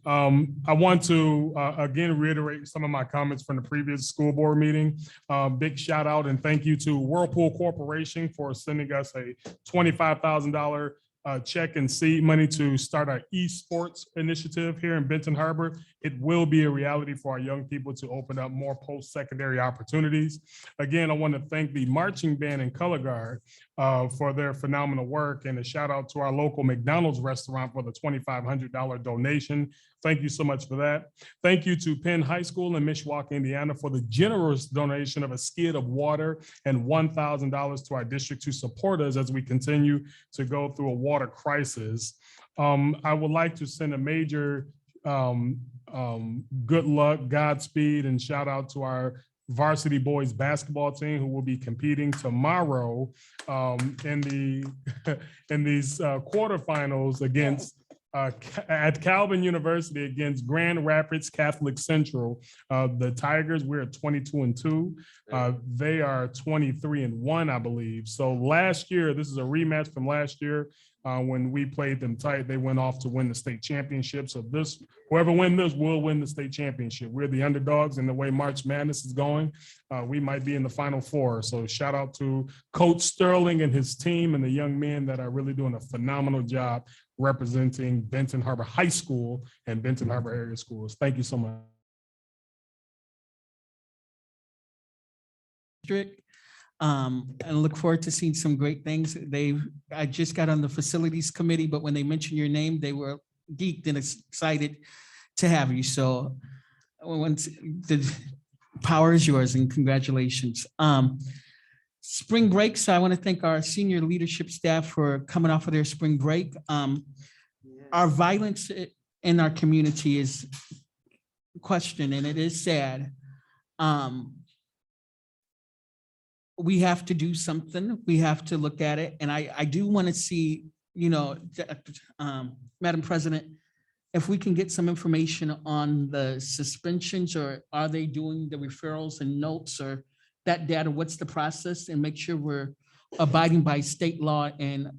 Speaker 2: I want to again reiterate some of my comments from the previous school board meeting. Big shout out and thank you to Whirlpool Corporation for sending us a $25,000 check and seed money to start our esports initiative here in Benton Harbor. It will be a reality for our young people to open up more post-secondary opportunities. Again, I want to thank the marching band and color guard for their phenomenal work, and a shout out to our local McDonald's restaurant for the $2,500 donation. Thank you so much for that. Thank you to Penn High School in Mishawaka, Indiana for the generous donation of a skid of water and $1,000 to our district to support us as we continue to go through a water crisis. I would like to send a major good luck, Godspeed, and shout out to our varsity boys basketball team who will be competing tomorrow in these quarterfinals against At Calvin University against Grand Rapids Catholic Central, the Tigers, we're at 22-2. They are 23-1, I believe. So last year, this is a rematch from last year. When we played them tight, they went off to win the state championship. So whoever wins this will win the state championship. We're the underdogs in the way March Madness is going. We might be in the Final Four. So shout out to Coach Sterling and his team and the young men that are really doing a phenomenal job representing Benton Harbor High School and Benton Harbor area schools. Thank you so much.
Speaker 4: And look forward to seeing some great things. I just got on the facilities committee, but when they mentioned your name, they were geeked and excited to have you. So once the power is yours and congratulations. Spring break. So I want to thank our senior leadership staff for coming off of their spring break. Our violence in our community is questioned and it is sad. We have to do something. We have to look at it. And I do want to see, Madam President, if we can get some information on the suspensions, or are they doing the referrals and notes, or that data, what's the process, and make sure we're abiding by state law and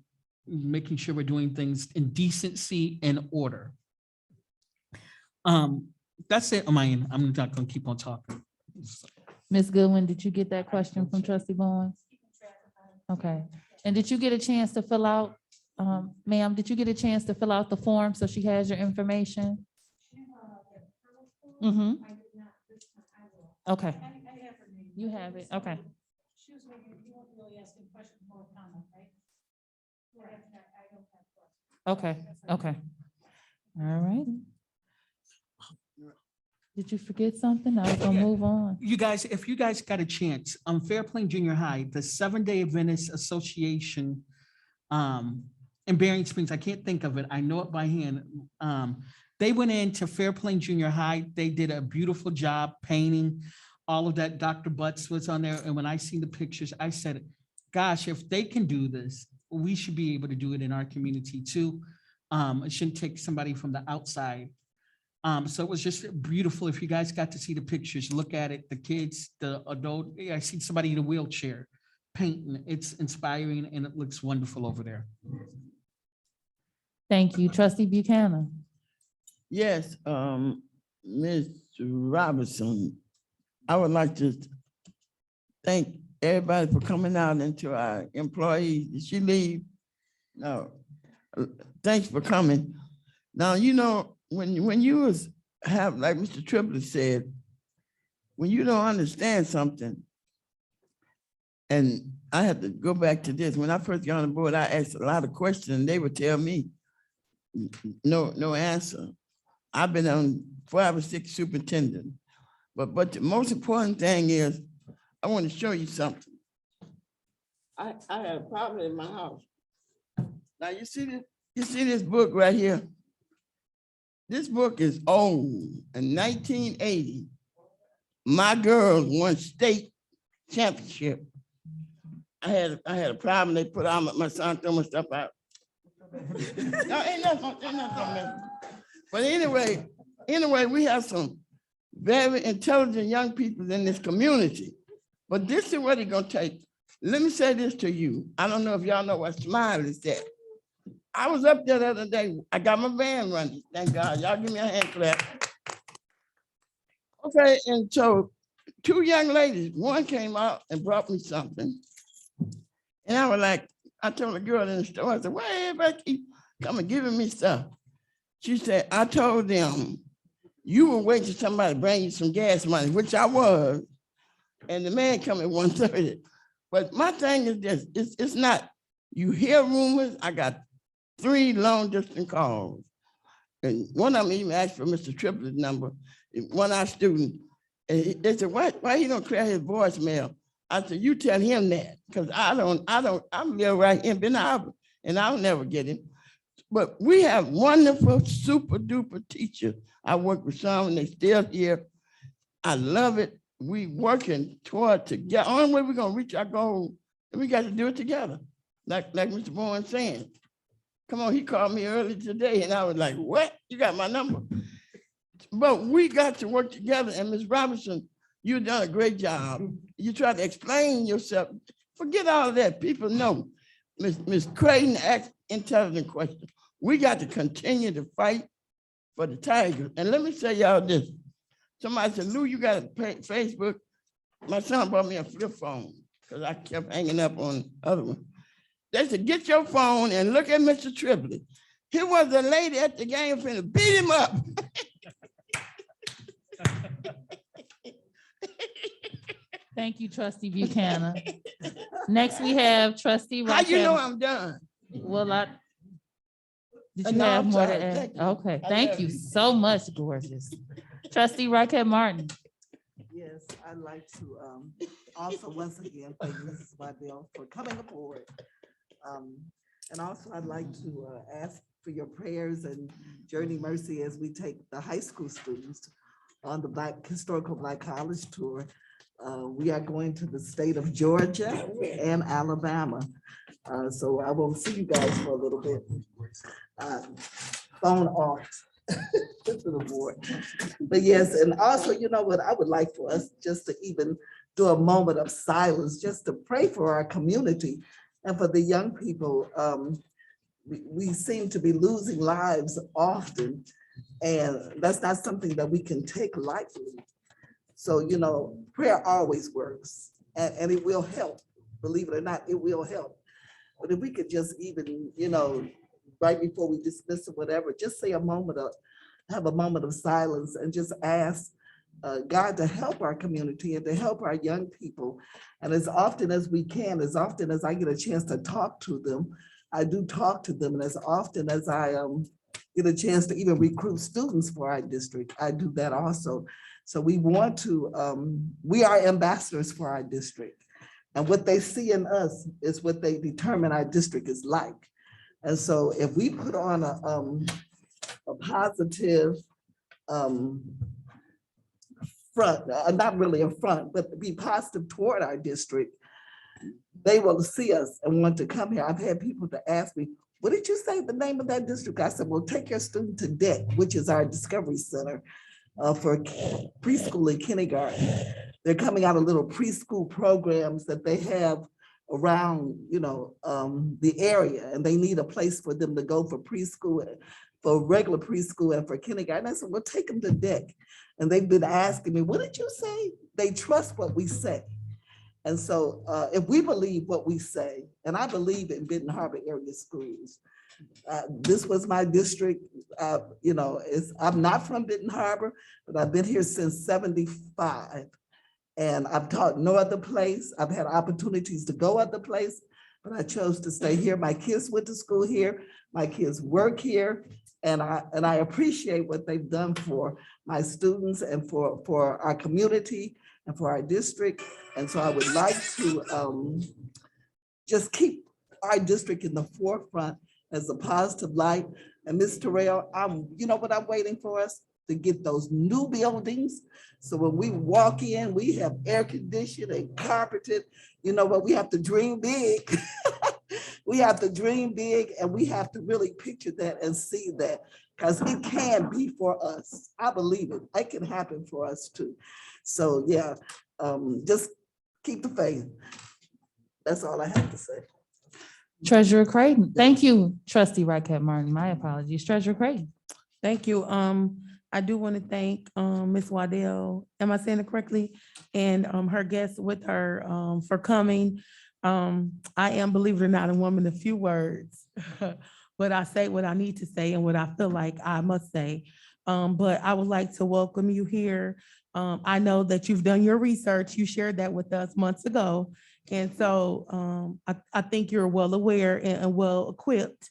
Speaker 4: making sure we're doing things in decency and order. That's it on my end. I'm not going to keep on talking.
Speaker 1: Ms. Goodwin, did you get that question from Trustee Bonds? Okay, and did you get a chance to fill out, ma'am, did you get a chance to fill out the form so she has your information? Mm-hmm. Okay. You have it, okay. Okay, okay. All right. Did you forget something? I was gonna move on.
Speaker 4: You guys, if you guys got a chance, Fairplain Junior High, the 7-Day Adventist Association in Berrien Springs, I can't think of it. I know it by hand. They went into Fairplain Junior High. They did a beautiful job painting all of that. Dr. Butts was on there. And when I seen the pictures, I said, gosh, if they can do this, we should be able to do it in our community too. It shouldn't take somebody from the outside. So it was just beautiful. If you guys got to see the pictures, look at it, the kids, the adult, I see somebody in a wheelchair painting. It's inspiring and it looks wonderful over there.
Speaker 1: Thank you. Trustee Buchanan.
Speaker 8: Yes, Ms. Robinson, I would like to thank everybody for coming out, and to our employees. Did she leave? No. Thanks for coming. Now, you know, when you have, like Mr. Triplett said, when you don't understand something, and I had to go back to this. When I first got on the board, I asked a lot of questions and they would tell me no answer. I've been on 5 or 6 superintendents, but the most important thing is, I want to show you something. I had a problem in my house. Now you see this book right here? This book is old. In 1980, my girls won state championship. I had a problem. They put out my son threw my stuff out. No, ain't nothing. But anyway, we have some very intelligent young people in this community. But this is what it's gonna take. Let me say this to you. I don't know if y'all know what SMILE is at. I was up there the other day. I got my van running. Thank God. Y'all give me a hand clap. Okay, and so 2 young ladies, one came out and brought me something. And I was like, I told the girl in the store, I said, why everybody keep coming giving me stuff? She said, I told them, you were waiting for somebody to bring you some gas money, which I was. And the man come at 1:30. But my thing is this, it's not, you hear rumors. I got 3 long distance calls. And one of them even asked for Mr. Triplett's number, one of our students. And they said, why he don't clear his voicemail? I said, you tell him that, because I'm live right here in Ben Harbor, and I'll never get him. But we have wonderful, super duper teachers. I work with some and they still here. I love it. We working toward together. Only way we're gonna reach our goal, and we got to do it together. Like Mr. Bowen saying, Come on, he called me early today and I was like, what? You got my number? But we got to work together, and Ms. Robinson, you've done a great job. You try to explain yourself. Forget all of that. People know. Ms. Creighton asked intelligent questions. We got to continue to fight for the Tigers. And let me say y'all this. Somebody said, Lou, you got a Facebook. My son brought me a flip phone because I kept hanging up on other ones. They said, get your phone and look at Mr. Triplett. Here was a lady at the game finna beat him up.
Speaker 1: Thank you, Trustee Buchanan. Next, we have Trustee.
Speaker 8: How you know
Speaker 1: Raquel.
Speaker 8: I'm done?
Speaker 1: Well, did you
Speaker 8: No,
Speaker 1: have
Speaker 8: I'm
Speaker 1: more
Speaker 8: sorry.
Speaker 1: to add?
Speaker 8: Thank you.
Speaker 1: Okay,
Speaker 8: I
Speaker 1: thank
Speaker 8: love
Speaker 1: you
Speaker 8: you.
Speaker 1: so much, gorgeous. Trustee Raquel Martin.
Speaker 9: Yes, I'd like to also once again thank Mrs. Waddell for coming aboard. And also I'd like to ask for your prayers and journey mercy as we take the high school students on the historical Black College tour. We are going to the state of Georgia and Alabama. So I won't see you guys for a little bit. Phone off to the board. But yes, and also, you know what, I would like for us just to even do a moment of silence, just to pray for our community and for the young people. We seem to be losing lives often, and that's not something that we can take lightly. So, you know, prayer always works, and it will help. Believe it or not, it will help. But if we could just even, you know, right before we dismiss or whatever, just say have a moment of silence and just ask God to help our community and to help our young people. And as often as we can, as often as I get a chance to talk to them, I do talk to them. And as often as I get a chance to even recruit students for our district, I do that also. So we want to, we are ambassadors for our district. And what they see in us is what they determine our district is like. And so if we put on a positive front, not really a front, but be positive toward our district, they will see us and want to come here. I've had people to ask me, what did you say the name of that district? I said, well, take your student to DEC, which is our Discovery Center for preschool and kindergarten. They're coming out of little preschool programs that they have around, you know, the area, and they need a place for them to go for preschool, for regular preschool and for kindergarten. I said, well, take them to DEC. And they've been asking me, what did you say? They trust what we say. And so if we believe what we say, and I believe in Benton Harbor area schools, this was my district, you know, I'm not from Benton Harbor, but I've been here since '75. And I've taught no other place. I've had opportunities to go other place, but I chose to stay here. My kids went to school here. My kids work here. And I appreciate what they've done for my students and for our community and for our district. And so I would like to just keep our district in the forefront as a positive light. And Ms. Terrell, you know what I'm waiting for us? To get those new buildings. So when we walk in, we have air conditioned and carpeted. You know what, we have to dream big. We have to dream big, and we have to really picture that and see that, because it can be for us. I believe it. It can happen for us too. So yeah, just keep the faith. That's all I have to say.
Speaker 1: Treasurer Creighton. Thank you, Trustee Raquel Martin. My apologies. Treasurer Creighton.
Speaker 5: Thank you. I do want to thank Ms. Waddell, am I saying it correctly? And her guests with her for coming. I am, believe it or not, a woman of few words. But I say what I need to say and what I feel like I must say. But I would like to welcome you here. I know that you've done your research. You shared that with us months ago. And so I think you're well aware and well equipped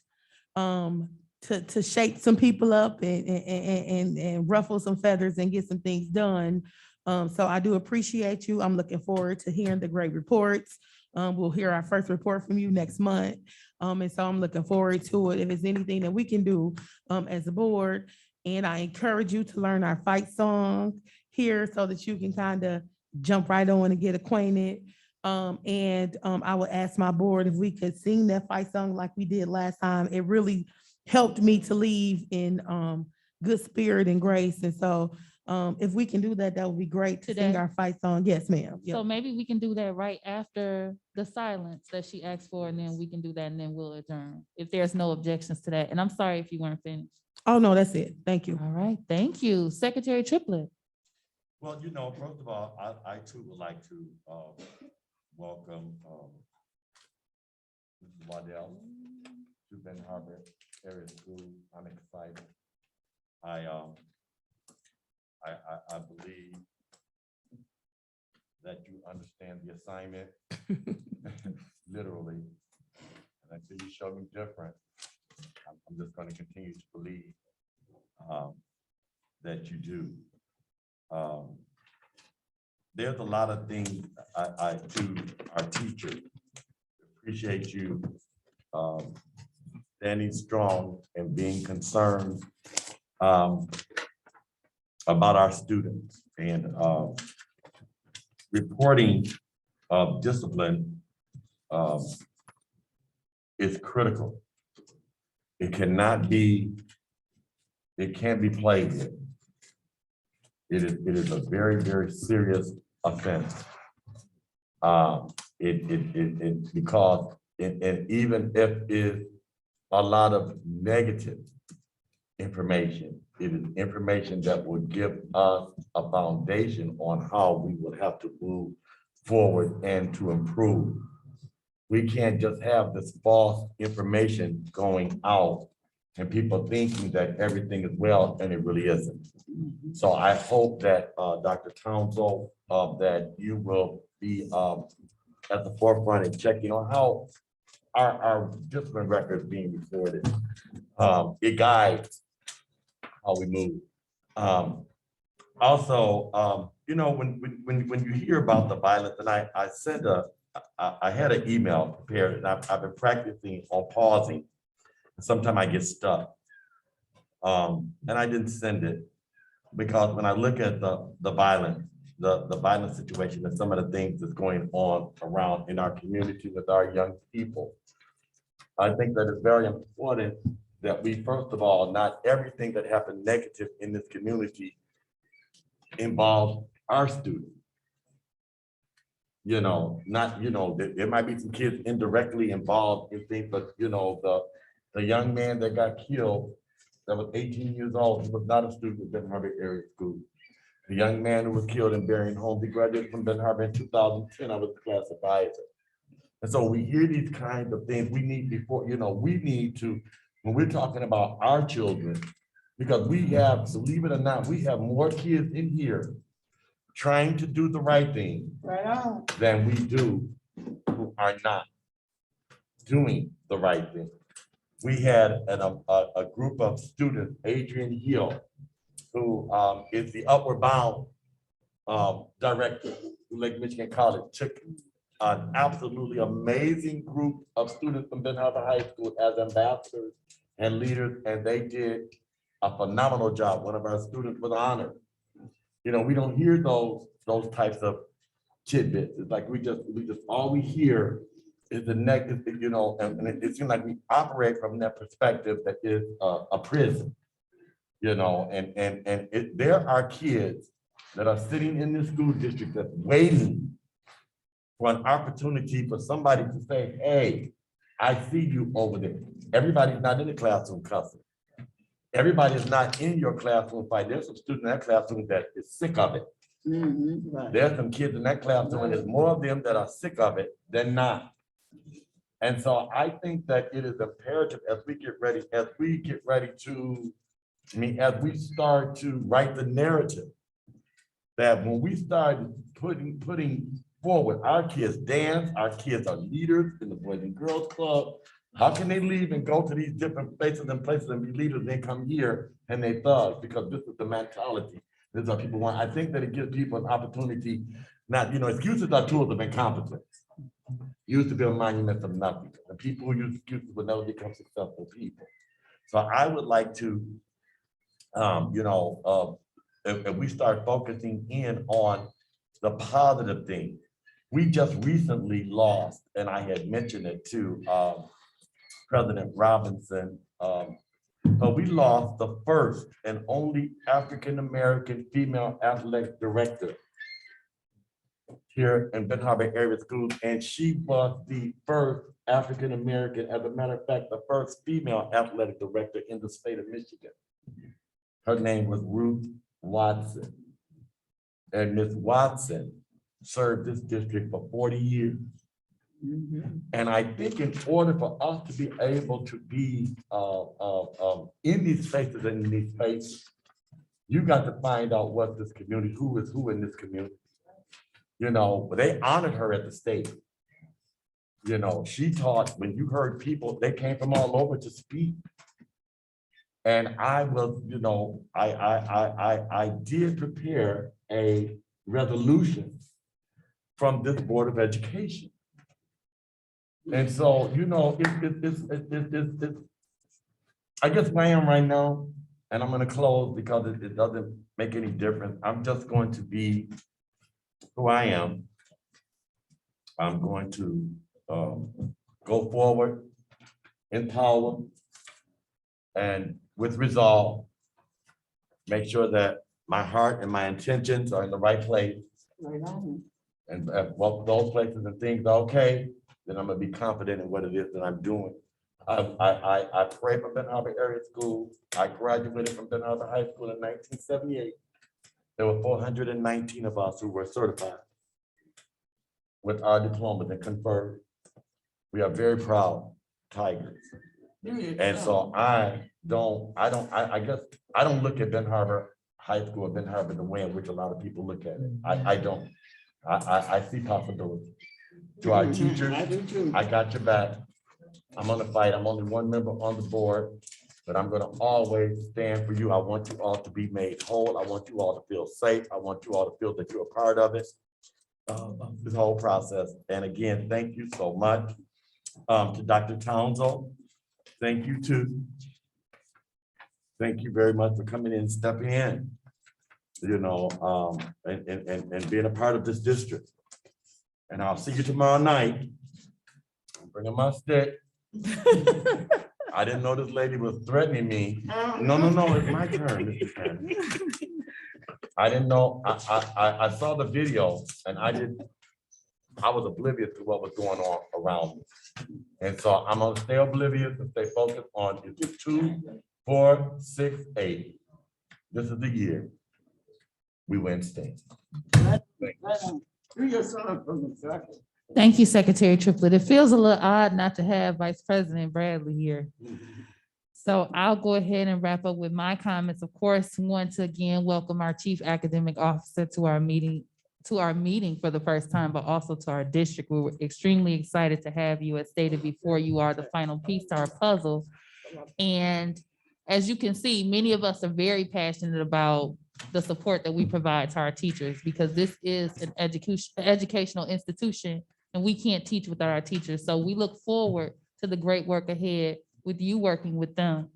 Speaker 5: to shake some people up and ruffle some feathers and get some things done. So I do appreciate you. I'm looking forward to hearing the great reports. We'll hear our first report from you next month. And so I'm looking forward to it. If there's anything that we can do as a board, and I encourage you to learn our fight song here so that you can kind of jump right on and get acquainted. I would ask my board if we could sing that fight song like we did last time. It really helped me to leave in good spirit and grace. And so if we can do that, that would be great to sing
Speaker 1: Today?
Speaker 5: our fight song. Yes, ma'am.
Speaker 1: So
Speaker 5: Yep.
Speaker 1: maybe we can do that right after the silence that she asked for, and then we can do that, and then we'll adjourn, if there's no objections to that. And I'm sorry if you weren't finished.
Speaker 5: Oh, no, that's it. Thank you.
Speaker 1: All right, thank you. Secretary Triplett.
Speaker 3: Well, first of all, I too would like to welcome Mrs. Waddell to Ben Harbor Area School. I'm excited. I believe that you understand the assignment literally. And until you show me different, I'm just going to continue to believe that you do. There's a lot of things I do, our teachers. Appreciate you standing strong and being concerned about our students, and reporting of discipline is critical. It can't be played with. It is a very, very serious offense. Because even if it's a lot of negative information, it is information that will give us a foundation on how we would have to move forward and to improve. We can't just have this false information going out and people thinking that everything is well, and it really isn't. So I hope that Dr. Townsend, that you will be at the forefront and checking on how our discipline record is being recorded. It guides how we move. Also, when you hear about the violence, and I had an email prepared, and I've been practicing on pausing. Sometimes I get stuck, and I didn't send it because when I look at the violence, the violent situation, and some of the things that's going on around in our community with our young people, I think that it's very important that we, first of all, not everything that happened negative in this community involves our students. There might be some kids indirectly involved in things, but the young man that got killed, that was 18 years old, he was not a student at Ben Harbor Area School. The young man who was killed in Berrien Homes, he graduated from Ben Harbor in 2010. I was the class advisor. And so we hear these kinds of things. We need to, when we're talking about our children, because we have, believe it or not, we have more kids in here trying to do the right thing than we do who are not doing the right thing. We had a group of students, Adrian Hill, who is the Upward Bound director at Lake Michigan College, took an absolutely amazing group of students from Ben Harbor High School as ambassadors and leaders, and they did a phenomenal job. One of our students was honored. We don't hear those types of tidbits. It's like we just all we hear is the negative, and it seems like we operate from that perspective that is a prison, and there are kids that are sitting in this school district that's waiting for an opportunity for somebody to say, hey, I see you over there. Everybody's not in the classroom cussing. Everybody is not in your classroom fight. There's some students in that classroom that is sick of it.
Speaker 8: Right.
Speaker 3: There's some kids in that classroom, and there's more of them that are sick of it than not. And so I think that it is imperative as we get ready to, as we start to write the narrative, that when we start putting forward, our kids dance, our kids are leaders in the Boys and Girls Club. How can they leave and go to these different places and be leaders, and they come here and they thugs? Because this is the mentality. This is what people want. I think that it gives people an opportunity. Not, excuses are tools of incompetence. Used to be a monument of nothing. The people who use excuses will never become successful people. So I would like to, if we start focusing in on the positive things, we just recently lost, and I had mentioned it to President Robinson, but we lost the first and only African-American female athletic director here in Ben Harbor area schools, and she was the first African-American, as a matter of fact, the first female athletic director in the state of Michigan. Her name was Ruth Watson. And Ms. Watson served this district for 40 years. And I think in order for us to be able to be in these spaces and in these spaces, you got to find out what this community, who is who in this community. You know, they honored her at the state. You know, she taught, when you heard people, they came from all over to speak. And I was, you know, I did prepare a resolution from this Board of Education. And so, you know, it's I guess where I am right now, and I'm gonna close because it doesn't make any difference. I'm just going to be who I am. I'm going to go forward in power and with resolve, make sure that my heart and my intentions are in the right place. And if both those places and things are okay, then I'm gonna be confident in what it is that I'm doing. I pray for Ben Harbor area school. I graduated from Ben Harbor High School in 1978. There were 419 of us who were certified with our diplomas and conferred. We are very proud Tigers. And so I guess I don't look at Ben Harbor High School or Ben Harbor the way in which a lot of people look at it. I don't. I see possibility. To our teachers, I got your back. I'm gonna fight. I'm only one member on the board, but I'm gonna always stand for you. I want you all to be made whole. I want you all to feel safe. I want you all to feel that you're a part of it, this whole process. And again, thank you so much to Dr. Townsend. Thank you too. Thank you very much for coming in, stepping in, you know, and being a part of this district. And I'll see you tomorrow night. I'm bringing my stick. I didn't know this lady was threatening me. No, it's my turn, Mr. Buchanan. I didn't know, I saw the video and I was oblivious to what was going on around me. And so I'm gonna stay oblivious and stay focused on, is it 2, 4, 6, 8? This is the year we win state.
Speaker 1: Thank you, Secretary Triplett. It feels a little odd not to have Vice President Bradley here. So I'll go ahead and wrap up with my comments. Of course, want to again welcome our Chief Academic Officer to our meeting for the first time, but also to our district. We were extremely excited to have you. As stated before, you are the final piece to our puzzle. And as you can see, many of us are very passionate about the support that we provide to our teachers, because this is an educational institution and we can't teach without our teachers. So we look forward to the great work ahead with you working with them.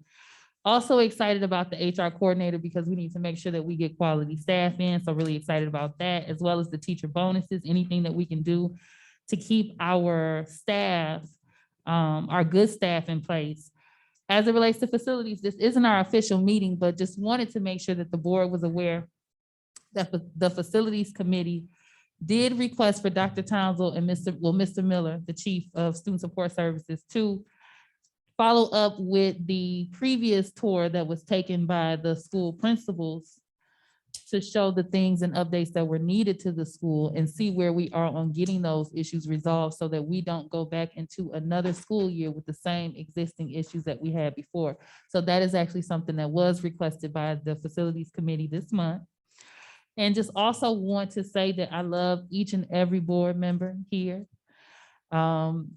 Speaker 1: Also excited about the HR coordinator because we need to make sure that we get quality staff in. So really excited about that, as well as the teacher bonuses, anything that we can do to keep our staff, our good staff in place. As it relates to facilities, this isn't our official meeting, but just wanted to make sure that the board was aware that the facilities committee did request for Dr. Townsend and Mr. Miller, the Chief of Student Support Services, to follow up with the previous tour that was taken by the school principals to show the things and updates that were needed to the school and see where we are on getting those issues resolved so that we don't go back into another school year with the same existing issues that we had before. So that is actually something that was requested by the facilities committee this month. And just also want to say that I love each and every board member here.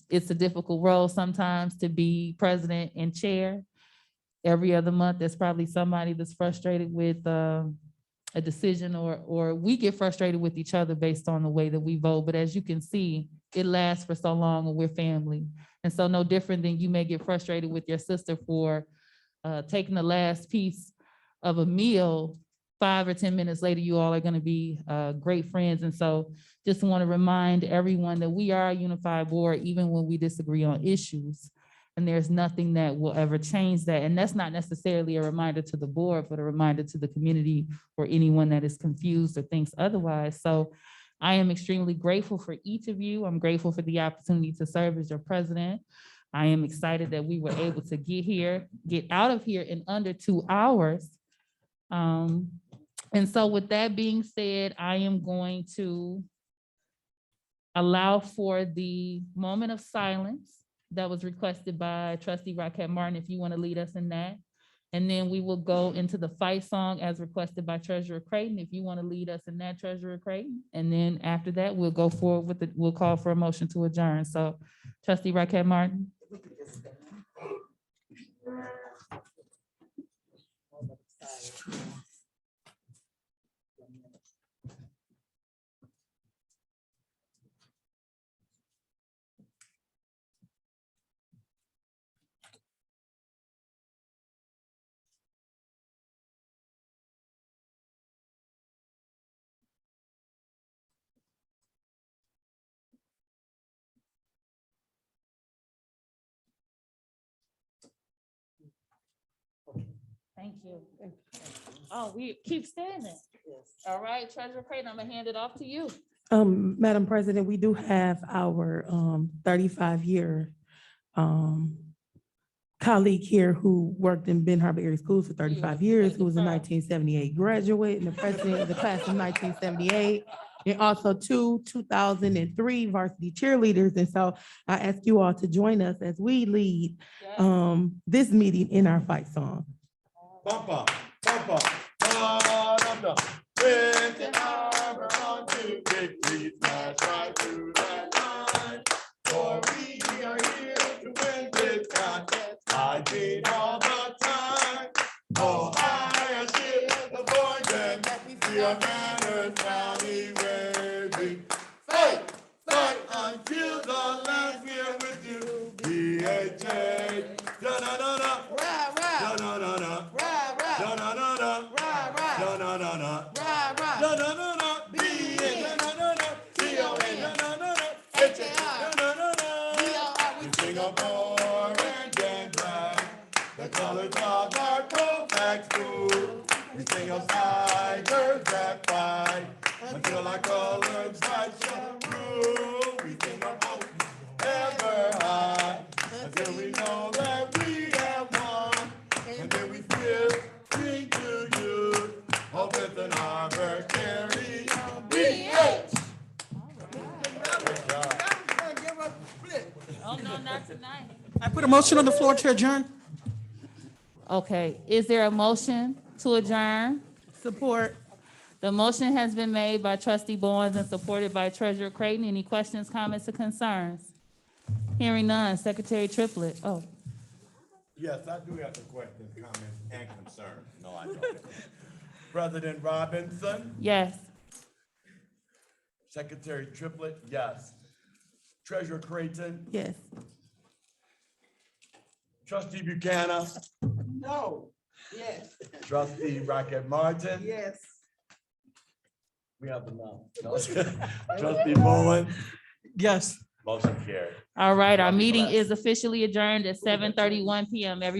Speaker 1: It's a difficult role sometimes to be president and chair. Every other month, there's probably somebody that's frustrated with a decision, or we get frustrated with each other based on the way that we vote. But as you can see, it lasts for so long and we're family. And so no different than you may get frustrated with your sister for taking the last piece of a meal 5 or 10 minutes later, you all are going to be great friends. And so just want to remind everyone that we are a unified board, even when we disagree on issues. And there's nothing that will ever change that. And that's not necessarily a reminder to the board, but a reminder to the community or anyone that is confused or thinks otherwise. So I am extremely grateful for each of you. I'm grateful for the opportunity to serve as your president. I am excited that we were able to get out of here in under 2 hours. And so with that being said, I am going to allow for the moment of silence that was requested by Trustee Rocket Martin, if you want to lead us in that. And then we will go into the fight song as requested by Treasurer Creighton, if you want to lead us in that, Treasurer Creighton. And then after that, we'll go forward with we'll call for a motion to adjourn. So Trustee Rocket Martin. Thank you. Oh, we keep standing. All right, Treasurer Creighton, I'm gonna hand it off to you.
Speaker 5: Madam President, we do have our 35-year colleague here who worked in Ben Harbor Area Schools for 35 years, who was a 1978 graduate and the president of the class of 1978. And also 2003 varsity cheerleaders. And so I ask you all to join us as we lead this meeting in our fight song.
Speaker 2: Bumper, bumper, ba-dum-dum. Benton Harbor on to victory, smash right through that line. For we are here to win this contest, I beat all the time. Oh, I shield the boys and we are banners proudly waving. Fight, fight until the last we are with you. BHA, da-da-da-da, da-da-da-da. Singapore and black, the colors of our Colfax school. We sing of tigers that fight until our colors fight shall rule. We sing of hope ever high until we know that we have won. And then we still sing to you. Oh, Benton Harbor, carry on. BH!
Speaker 1: Oh, no, not tonight.
Speaker 4: I put a motion on the floor to adjourn.
Speaker 1: Okay, is there a motion to adjourn?
Speaker 5: Support.
Speaker 1: The motion has been made by Trustee Bonds and supported by Treasurer Creighton. Any questions, comments, or concerns? Hearing none. Secretary Triplett. Oh,
Speaker 3: Yes, I do have some questions, comments, and concerns. No, I don't. President Robinson,
Speaker 1: yes.
Speaker 3: Secretary Triplett, yes. Treasurer Creighton,
Speaker 5: Yes.
Speaker 3: Trustee Buchanan,
Speaker 9: No. Yes.
Speaker 3: Trustee Rocket Martin.
Speaker 9: Yes.
Speaker 3: We have enough. No. Trustee Bowen,
Speaker 4: Yes.
Speaker 3: motion carried.
Speaker 1: All right, our meeting is officially adjourned at 7:31 PM. Everyone